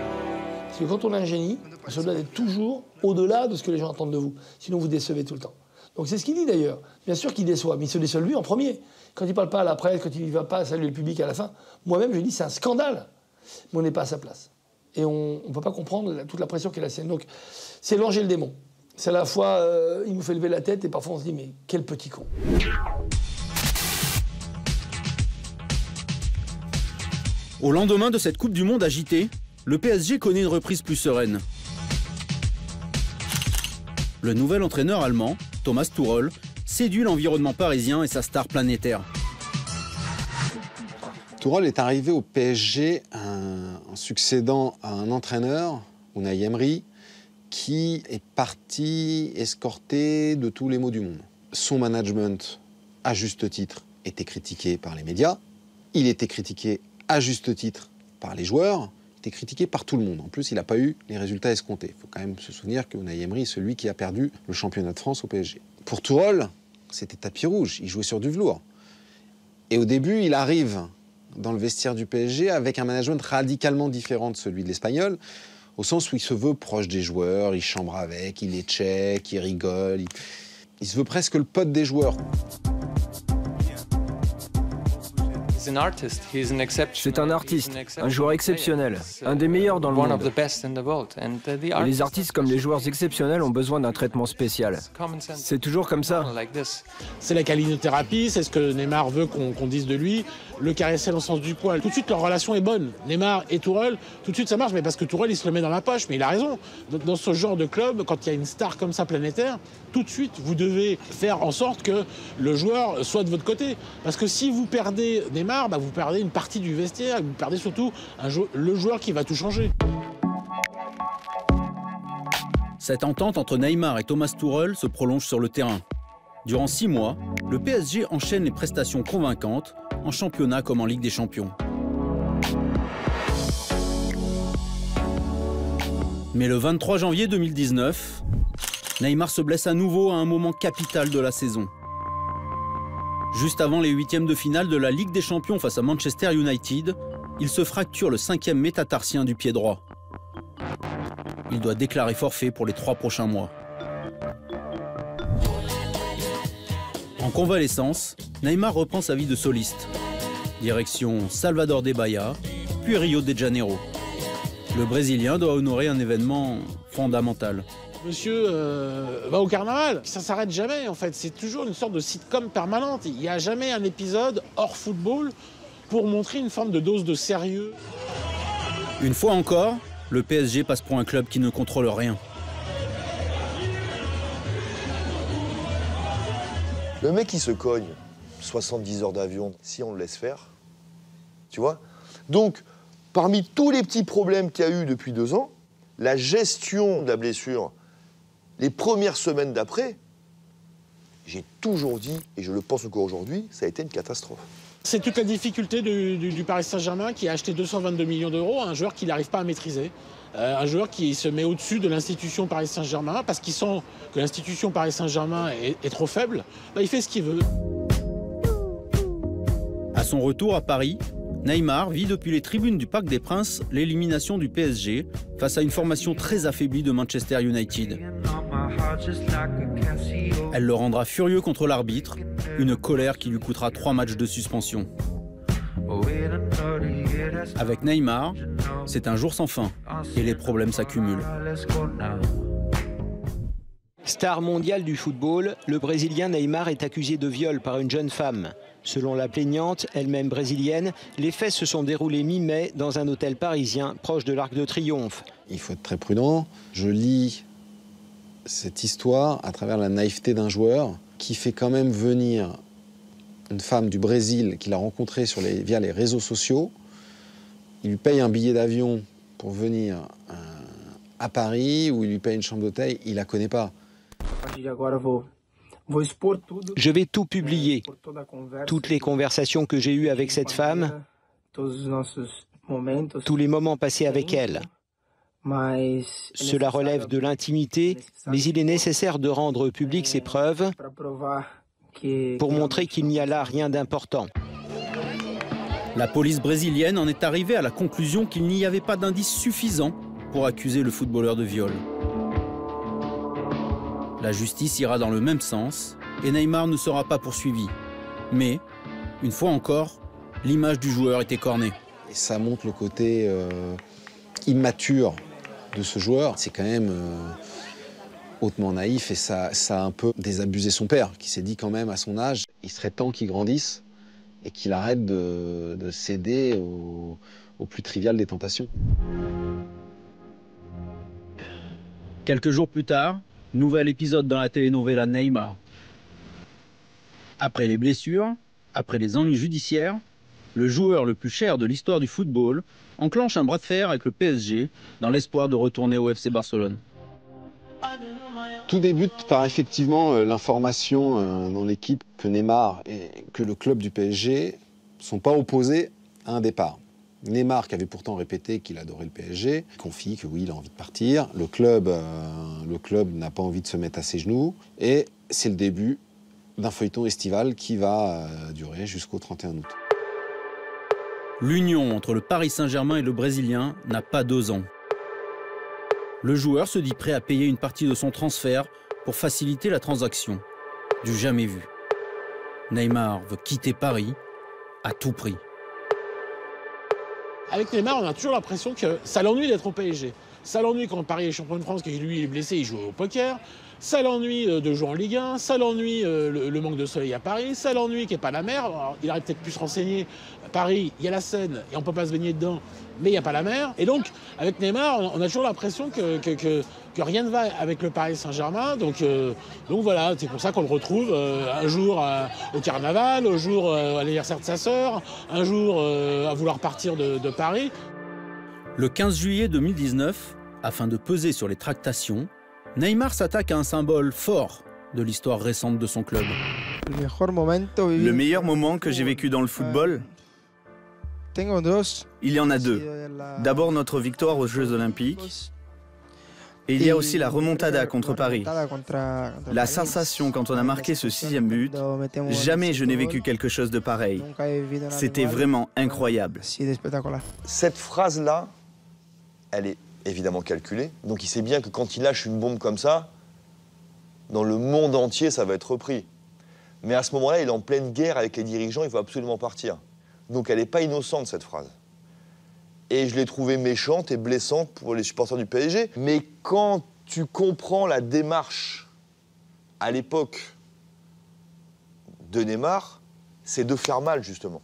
Parce que quand on a un génie, on se doit d'être toujours au-delà de ce que les gens attendent de vous. Sinon, vous décevez tout le temps. Donc c'est ce qu'il dit d'ailleurs. Bien sûr qu'il déçoit, mais il se déçoit lui en premier. Quand il ne parle pas à la presse, quand il ne va pas saluer le public à la fin, moi-même je dis c'est un scandale. Mais on n'est pas à sa place. Et on ne peut pas comprendre toute la pression qu'est la sienne. Donc c'est l'ange et le démon. C'est à la fois, il nous fait lever la tête et parfois on se dit mais quel petit con. Au lendemain de cette Coupe du Monde agitée, le PSG connaît une reprise plus sereine. Le nouvel entraîneur allemand, Thomas Tuchel, séduit l'environnement parisien et sa star planétaire. Tuchel est arrivé au PSG en succédant à un entraîneur, Unai Emery, qui est parti escorté de tous les maux du monde. Son management, à juste titre, était critiqué par les médias. Il était critiqué à juste titre par les joueurs. Il était critiqué par tout le monde. En plus, il n'a pas eu les résultats escomptés. Il faut quand même se souvenir que Unai Emery est celui qui a perdu le championnat de France au PSG. Pour Tuchel, c'était tapis rouge. Il jouait sur du velours. Et au début, il arrive dans le vestiaire du PSG avec un management radicalement différent de celui de l'Espagnol, au sens où il se veut proche des joueurs, il chambre avec, il les check, il rigole, il se veut presque le pote des joueurs. C'est un artiste, un joueur exceptionnel, un des meilleurs dans le monde. Et les artistes comme les joueurs exceptionnels ont besoin d'un traitement spécial. C'est toujours comme ça. C'est la calinothérapie, c'est ce que Neymar veut qu'on dise de lui, le caresser dans le sens du poil. Tout de suite, leur relation est bonne. Neymar et Tuchel, tout de suite ça marche, mais parce que Tuchel, il se le met dans la poche, mais il a raison. Dans ce genre de club, quand il y a une star comme ça planétaire, tout de suite, vous devez faire en sorte que le joueur soit de votre côté. Parce que si vous perdez Neymar, vous perdez une partie du vestiaire, vous perdez surtout le joueur qui va tout changer. Cette entente entre Neymar et Thomas Tuchel se prolonge sur le terrain. Durant 6 mois, le PSG enchaîne les prestations convaincantes, en championnat comme en Ligue des Champions. Mais le 23 janvier 2019, Neymar se blesse à nouveau à un moment capital de la saison. Juste avant les 8e de finale de la Ligue des Champions face à Manchester United, il se fracture le 5e métatarsien du pied droit. Il doit déclarer forfait pour les 3 prochains mois. En convalescence, Neymar reprend sa vie de soliste. Direction Salvador de Bahia, puis Rio de Janeiro. Le Brésilien doit honorer un événement fondamental. Monsieur va au carnaval, ça s'arrête jamais en fait, c'est toujours une sorte de sitcom permanente. Il n'y a jamais un épisode hors football pour montrer une forme de dose de sérieux. Une fois encore, le PSG passe pour un club qui ne contrôle rien. Le mec, il se cogne 70 heures d'avion, si on le laisse faire, tu vois. Donc, parmi tous les petits problèmes qu'il y a eu depuis 2 ans, la gestion de la blessure, les premières semaines d'après, j'ai toujours dit, et je le pense encore aujourd'hui, ça a été une catastrophe. C'est toute la difficulté du Paris Saint-Germain qui a acheté 222 millions d'euros à un joueur qu'il n'arrive pas à maîtriser. Un joueur qui se met au-dessus de l'institution Paris Saint-Germain parce qu'il sent que l'institution Paris Saint-Germain est trop faible. Il fait ce qu'il veut. À son retour à Paris, Neymar vit depuis les tribunes du Parc des Princes l'élimination du PSG face à une formation très affaiblie de Manchester United. Elle le rendra furieux contre l'arbitre, une colère qui lui coûtera 3 matchs de suspension. Avec Neymar, c'est un jour sans fin et les problèmes s'accumulent. Star mondial du football, le Brésilien Neymar est accusé de viol par une jeune femme. Selon la plaignante, elle-même brésilienne, les faits se sont déroulés mi-mai dans un hôtel parisien proche de l'Arc de Triomphe. Il faut être très prudent. Je lis cette histoire à travers la naïveté d'un joueur qui fait quand même venir une femme du Brésil qu'il a rencontrée via les réseaux sociaux. Il lui paye un billet d'avion pour venir à Paris, où il lui paye une chambre d'hôtel. Il la connaît pas. Je vais tout publier, toutes les conversations que j'ai eues avec cette femme, tous les moments passés avec elle. Cela relève de l'intimité, mais il est nécessaire de rendre publiques ces preuves pour montrer qu'il n'y a là rien d'important. La police brésilienne en est arrivée à la conclusion qu'il n'y avait pas d'indices suffisants pour accuser le footballeur de viol. La justice ira dans le même sens et Neymar ne sera pas poursuivi. Mais, une fois encore, l'image du joueur est écornée. Et ça montre le côté immature de ce joueur. C'est quand même hautement naïf et ça a un peu désabusé son père, qui s'est dit quand même à son âge, il serait temps qu'il grandisse et qu'il arrête de céder au plus trivial des tentations. Quelques jours plus tard, nouvel épisode dans la telenovela Neymar. Après les blessures, après les ennuis judiciaires, le joueur le plus cher de l'histoire du football enclenche un bras de fer avec le PSG dans l'espoir de retourner au FC Barcelone. Tout débute par effectivement l'information dans l'équipe que Neymar et que le club du PSG ne sont pas opposés à un départ. Neymar, qui avait pourtant répété qu'il adorait le PSG, confie que oui, il a envie de partir. Le club n'a pas envie de se mettre à ses genoux. Et c'est le début d'un feuilleton estival qui va durer jusqu'au 31 août. L'union entre le Paris Saint-Germain et le Brésilien n'a pas 2 ans. Le joueur se dit prêt à payer une partie de son transfert pour faciliter la transaction. Du jamais vu. Neymar veut quitter Paris à tout prix. Avec Neymar, on a toujours l'impression que ça l'ennuie d'être au PSG. Ça l'ennuie quand Paris est champion de France, que lui est blessé, il joue au poker. Ça l'ennuie de jouer en Ligue 1. Ça l'ennuie le manque de soleil à Paris. Ça l'ennuie qu'il n'y ait pas la mer. Alors, il aurait peut-être pu se renseigner. À Paris, il y a la Seine et on ne peut pas se baigner dedans, mais il n'y a pas la mer. Et donc, avec Neymar, on a toujours l'impression que rien ne va avec le Paris Saint-Germain. Donc voilà, c'est pour ça qu'on le retrouve un jour au carnaval, un jour à l'anniversaire de sa sœur, un jour à vouloir partir de Paris. Le 15 juillet 2019, afin de peser sur les tractations, Neymar s'attaque à un symbole fort de l'histoire récente de son club. Le meilleur moment que j'ai vécu dans le football, il y en a 2. D'abord notre victoire aux Jeux Olympiques, et il y a aussi la remontada contre Paris. La sensation quand on a marqué ce 6e but, jamais je n'ai vécu quelque chose de pareil. C'était vraiment incroyable. Cette phrase-là, elle est évidemment calculée. Donc il sait bien que quand il lâche une bombe comme ça, dans le monde entier, ça va être repris. Mais à ce moment-là, il est en pleine guerre avec les dirigeants, il veut absolument partir. Donc elle n'est pas innocente, cette phrase. Et je l'ai trouvée méchante et blessante pour les supporters du PSG. Mais quand tu comprends la démarche, à l'époque, de Neymar, c'est de faire mal, justement.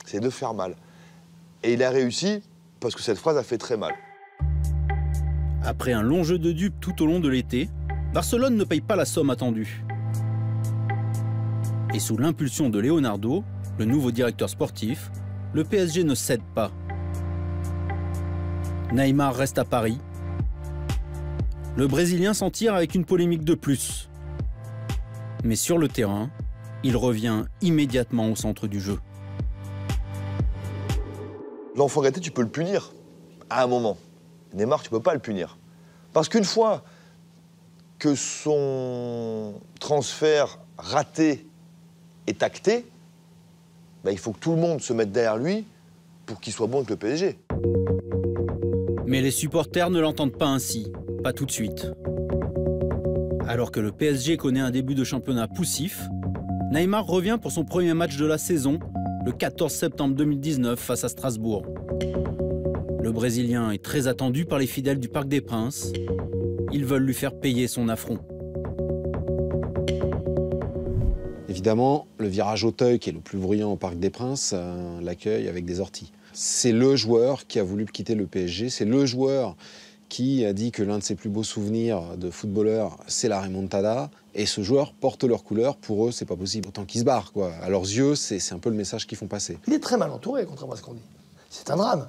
C'est de faire mal. Et il a réussi parce que cette phrase a fait très mal. Après un long jeu de dupes tout au long de l'été, Barcelone ne paye pas la somme attendue. Et sous l'impulsion de Leonardo, le nouveau directeur sportif, le PSG ne cède pas. Neymar reste à Paris. Le Brésilien s'en tire avec une polémique de plus. Mais sur le terrain, il revient immédiatement au centre du jeu. L'enfant gâté, tu peux le punir à un moment. Neymar, tu peux pas le punir. Parce qu'une fois que son transfert raté est acté, bah, il faut que tout le monde se mette derrière lui pour qu'il soit bon avec le PSG. Mais les supporters ne l'entendent pas ainsi, pas tout de suite. Alors que le PSG connaît un début de championnat poussif, Neymar revient pour son premier match de la saison, le 14 septembre 2019 face à Strasbourg. Le Brésilien est très attendu par les fidèles du Parc des Princes. Ils veulent lui faire payer son affront. Évidemment, le virage Auteuil, qui est le plus bruyant au Parc des Princes, l'accueille avec des orties. C'est le joueur qui a voulu quitter le PSG, c'est le joueur qui a dit que l'un de ses plus beaux souvenirs de footballeur, c'est la remontada. Et ce joueur porte leur couleur. Pour eux, c'est pas possible. Autant qu'ils se barrent, quoi. À leurs yeux, c'est un peu le message qu'ils font passer. Il est très mal entouré, contrairement à ce qu'on dit. C'est un drame.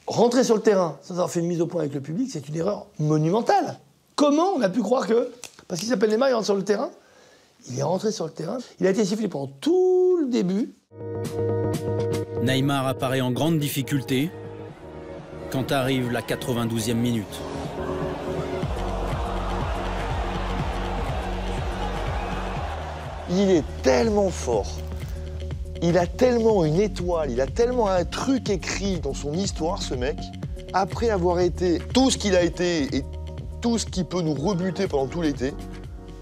Rentrer sur le terrain sans avoir fait une mise au point avec le public, c'est une erreur monumentale. Comment on a pu croire que, parce qu'il s'appelle Neymar, il rentre sur le terrain, Il est rentré sur le terrain, il a été sifflé pendant tout le début. Neymar apparaît en grande difficulté quand arrive la 92e minute. Il est tellement fort, il a tellement une étoile, il a tellement un truc écrit dans son histoire, ce mec. Après avoir été tout ce qu'il a été et tout ce qui peut nous rebuter pendant tout l'été,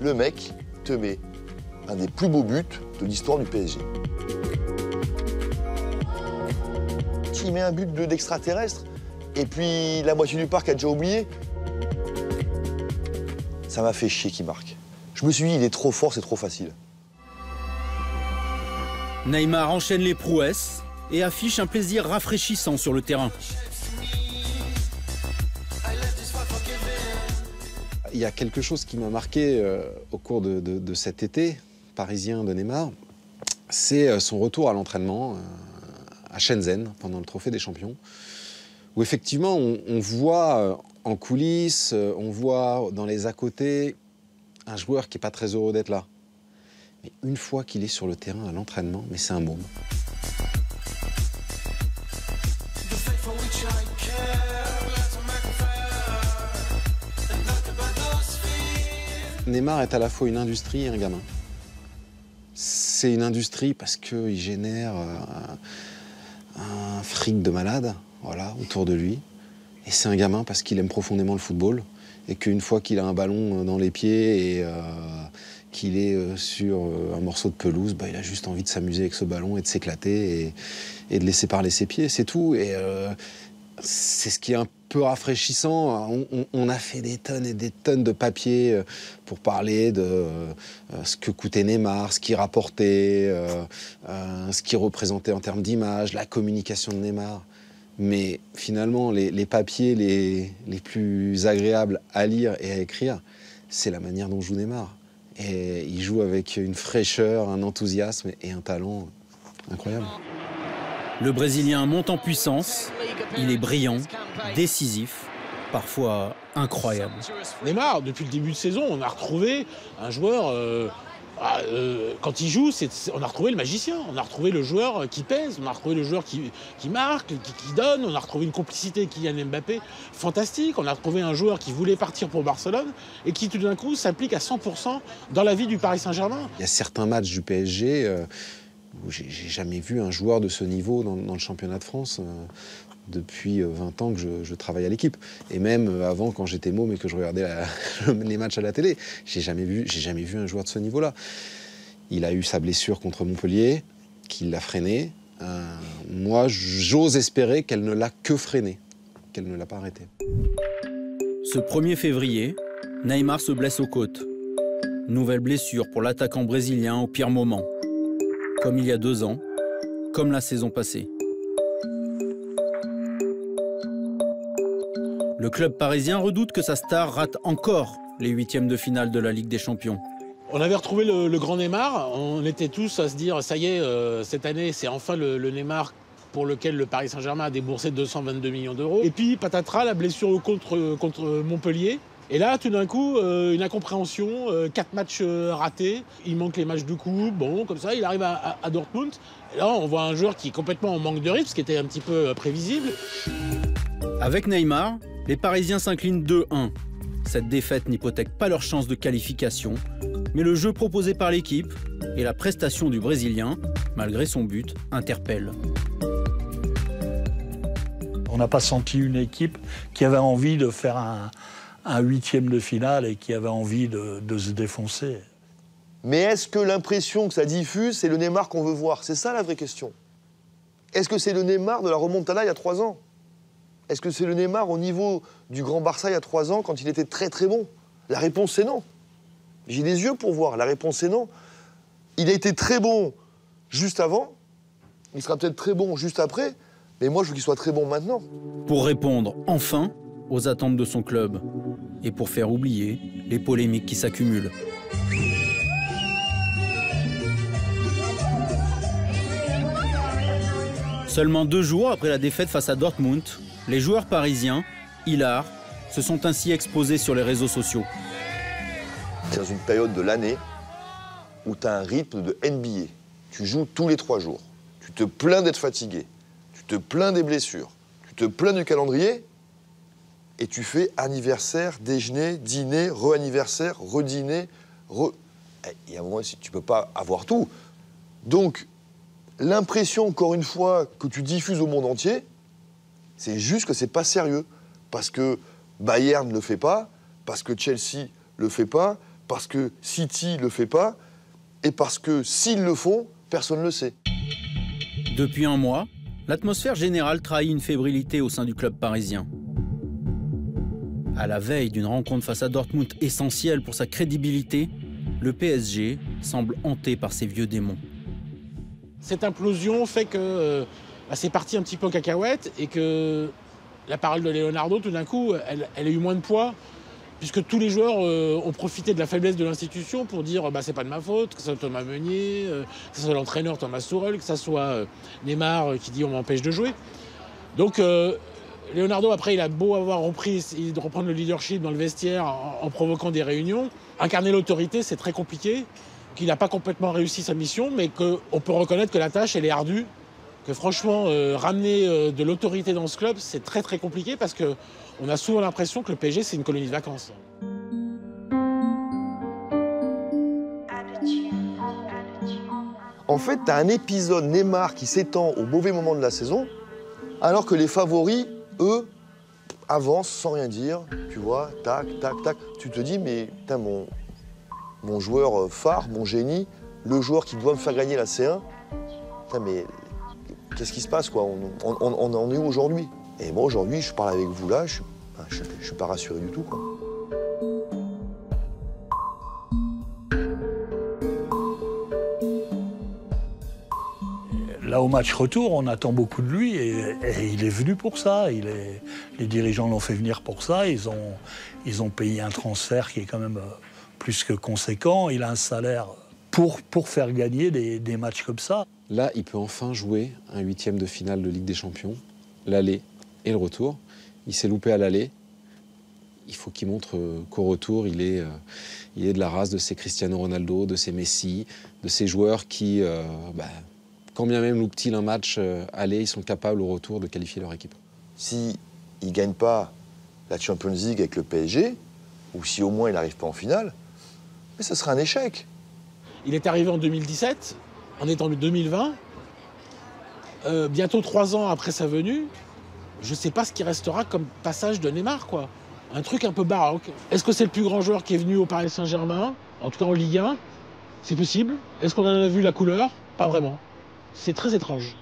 le mec te met un des plus beaux buts de l'histoire du PSG. Il met un but d'extraterrestre et puis la moitié du parc a déjà oublié. Ça m'a fait chier qu'il marque. Je me suis dit, il est trop fort, c'est trop facile. Neymar enchaîne les prouesses et affiche un plaisir rafraîchissant sur le terrain. Il y a quelque chose qui m'a marqué au cours de cet été parisien de Neymar, c'est son retour à l'entraînement à Shenzhen pendant le Trophée des Champions, où effectivement on voit en coulisses, on voit dans les à côté un joueur qui n'est pas très heureux d'être là. Mais une fois qu'il est sur le terrain à l'entraînement, mais c'est un môme. Neymar est à la fois une industrie et un gamin. C'est une industrie parce qu'il génère un fric de malade, voilà, autour de lui. Et c'est un gamin parce qu'il aime profondément le football et qu'une fois qu'il a un ballon dans les pieds et qu'il est sur un morceau de pelouse, bah, il a juste envie de s'amuser avec ce ballon et de s'éclater et de laisser parler ses pieds, c'est tout. Et c'est ce qui est un peu rafraîchissant. On a fait des tonnes et des tonnes de papiers pour parler de ce que coûtait Neymar, ce qu'il rapportait, ce qu'il représentait en termes d'image, la communication de Neymar. Mais finalement, les papiers les plus agréables à lire et à écrire, c'est la manière dont joue Neymar. Et il joue avec une fraîcheur, un enthousiasme et un talent incroyable. Le Brésilien monte en puissance, il est brillant, décisif, parfois incroyable. Neymar, depuis le début de saison, on a retrouvé un joueur... quand il joue, on a retrouvé le magicien, on a retrouvé le joueur qui pèse, on a retrouvé le joueur qui marque, qui donne, on a retrouvé une complicité Kylian Mbappé fantastique, on a retrouvé un joueur qui voulait partir pour Barcelone et qui tout d'un coup s'implique à 100% dans la vie du Paris Saint-Germain. Il y a certains matchs du PSG où j'ai jamais vu un joueur de ce niveau dans le championnat de France. Depuis 20 ans que je travaille à l'équipe. Et même avant, quand j'étais môme et que je regardais les matchs à la télé, j'ai jamais vu un joueur de ce niveau-là. Il a eu sa blessure contre Montpellier, qui l'a freiné. Moi, j'ose espérer qu'elle ne l'a que freiné, qu'elle ne l'a pas arrêté. Ce 1er février, Neymar se blesse aux côtes. Nouvelle blessure pour l'attaquant brésilien au pire moment. Comme il y a 2 ans, comme la saison passée. Le club parisien redoute que sa star rate encore les 8e de finale de la Ligue des Champions. On avait retrouvé le grand Neymar, on était tous à se dire ça y est, cette année c'est enfin le Neymar pour lequel le Paris Saint-Germain a déboursé 222 millions d'euros. Et puis patatras, la blessure contre Montpellier. Et là, tout d'un coup, une incompréhension, 4 matchs ratés, il manque les matchs de coupe, bon, comme ça, il arrive à Dortmund. Et là, on voit un joueur qui est complètement en manque de rythme, ce qui était un petit peu prévisible. Avec Neymar, les Parisiens s'inclinent 2-1. Cette défaite n'hypothèque pas leur chance de qualification, mais le jeu proposé par l'équipe et la prestation du Brésilien, malgré son but, interpellent. On n'a pas senti une équipe qui avait envie de faire un 8e de finale et qui avait envie de se défoncer. Mais est-ce que l'impression que ça diffuse, c'est le Neymar qu'on veut voir? C'est ça la vraie question. Est-ce que c'est le Neymar de la remontada il y a 3 ans? Est-ce que c'est le Neymar au niveau du Grand Barça il y a 3 ans quand il était très très bon? La réponse c'est non. J'ai des yeux pour voir, la réponse c'est non. Il a été très bon juste avant, il sera peut-être très bon juste après, mais moi je veux qu'il soit très bon maintenant. Pour répondre enfin aux attentes de son club et pour faire oublier les polémiques qui s'accumulent. Seulement 2 jours après la défaite face à Dortmund, les joueurs parisiens, hilars, se sont ainsi exposés sur les réseaux sociaux. Dans une période de l'année où tu as un rythme de NBA. Tu joues tous les 3 jours. Tu te plains d'être fatigué. Tu te plains des blessures. Tu te plains du calendrier. Et tu fais anniversaire, déjeuner, dîner, re-anniversaire, redîner, Et à un moment, tu ne peux pas avoir tout. Donc, l'impression, encore une fois, que tu diffuses au monde entier, c'est juste que c'est pas sérieux. Parce que Bayern ne le fait pas, parce que Chelsea le fait pas, parce que City le fait pas, et parce que s'ils le font, personne ne le sait. Depuis un mois, l'atmosphère générale trahit une fébrilité au sein du club parisien. À la veille d'une rencontre face à Dortmund essentielle pour sa crédibilité, le PSG semble hanté par ses vieux démons. Cette implosion fait que c'est parti un petit peu en cacahuète et que la parole de Leonardo, tout d'un coup, elle a eu moins de poids, puisque tous les joueurs ont profité de la faiblesse de l'institution pour dire c'est pas de ma faute, que ce soit Thomas Meunier, que ce soit l'entraîneur Thomas Tuchel, que ce soit Neymar qui dit on m'empêche de jouer. Donc Leonardo, après, il a beau avoir reprendre le leadership dans le vestiaire en provoquant des réunions. Incarner l'autorité, c'est très compliqué, qu'il n'a pas complètement réussi sa mission, mais qu'on peut reconnaître que la tâche, elle est ardue, que franchement, ramener de l'autorité dans ce club, c'est très très compliqué parce qu'on a souvent l'impression que le PSG, c'est une colonie de vacances. En fait, tu as un épisode Neymar qui s'étend au mauvais moment de la saison, alors que les favoris, eux, avancent sans rien dire, tu vois, tac, tac, tac. Tu te dis, mais putain, mon joueur phare, mon génie, le joueur qui doit me faire gagner la C1, putain, mais qu'est-ce qui se passe, quoi? On en est où aujourd'hui? Et moi, aujourd'hui, je parle avec vous là, je suis pas rassuré du tout, quoi. Là, au match retour, on attend beaucoup de lui et il est venu pour ça. Les dirigeants l'ont fait venir pour ça. Ils ont payé un transfert qui est quand même plus que conséquent. Il a un salaire pour faire gagner des matchs comme ça. Là, il peut enfin jouer un 8e de finale de Ligue des Champions, l'aller et le retour. Il s'est loupé à l'aller. Il faut qu'il montre qu'au retour, il est de la race de ces Cristiano Ronaldo, de ces Messi, de ces joueurs qui... quand bien même loupent-ils un match aller, ils sont capables au retour de qualifier leur équipe. S'il ne gagne pas la Champions League avec le PSG, ou si au moins il n'arrive pas en finale, mais ce sera un échec. Il est arrivé en 2017, on est en 2020. Bientôt 3 ans après sa venue, je ne sais pas ce qui restera comme passage de Neymar, quoi. Un truc un peu baroque. Est-ce que c'est le plus grand joueur qui est venu au Paris Saint-Germain, en tout cas en Ligue 1? C'est possible. Est-ce qu'on en a vu la couleur? Pas vraiment. C'est très étrange.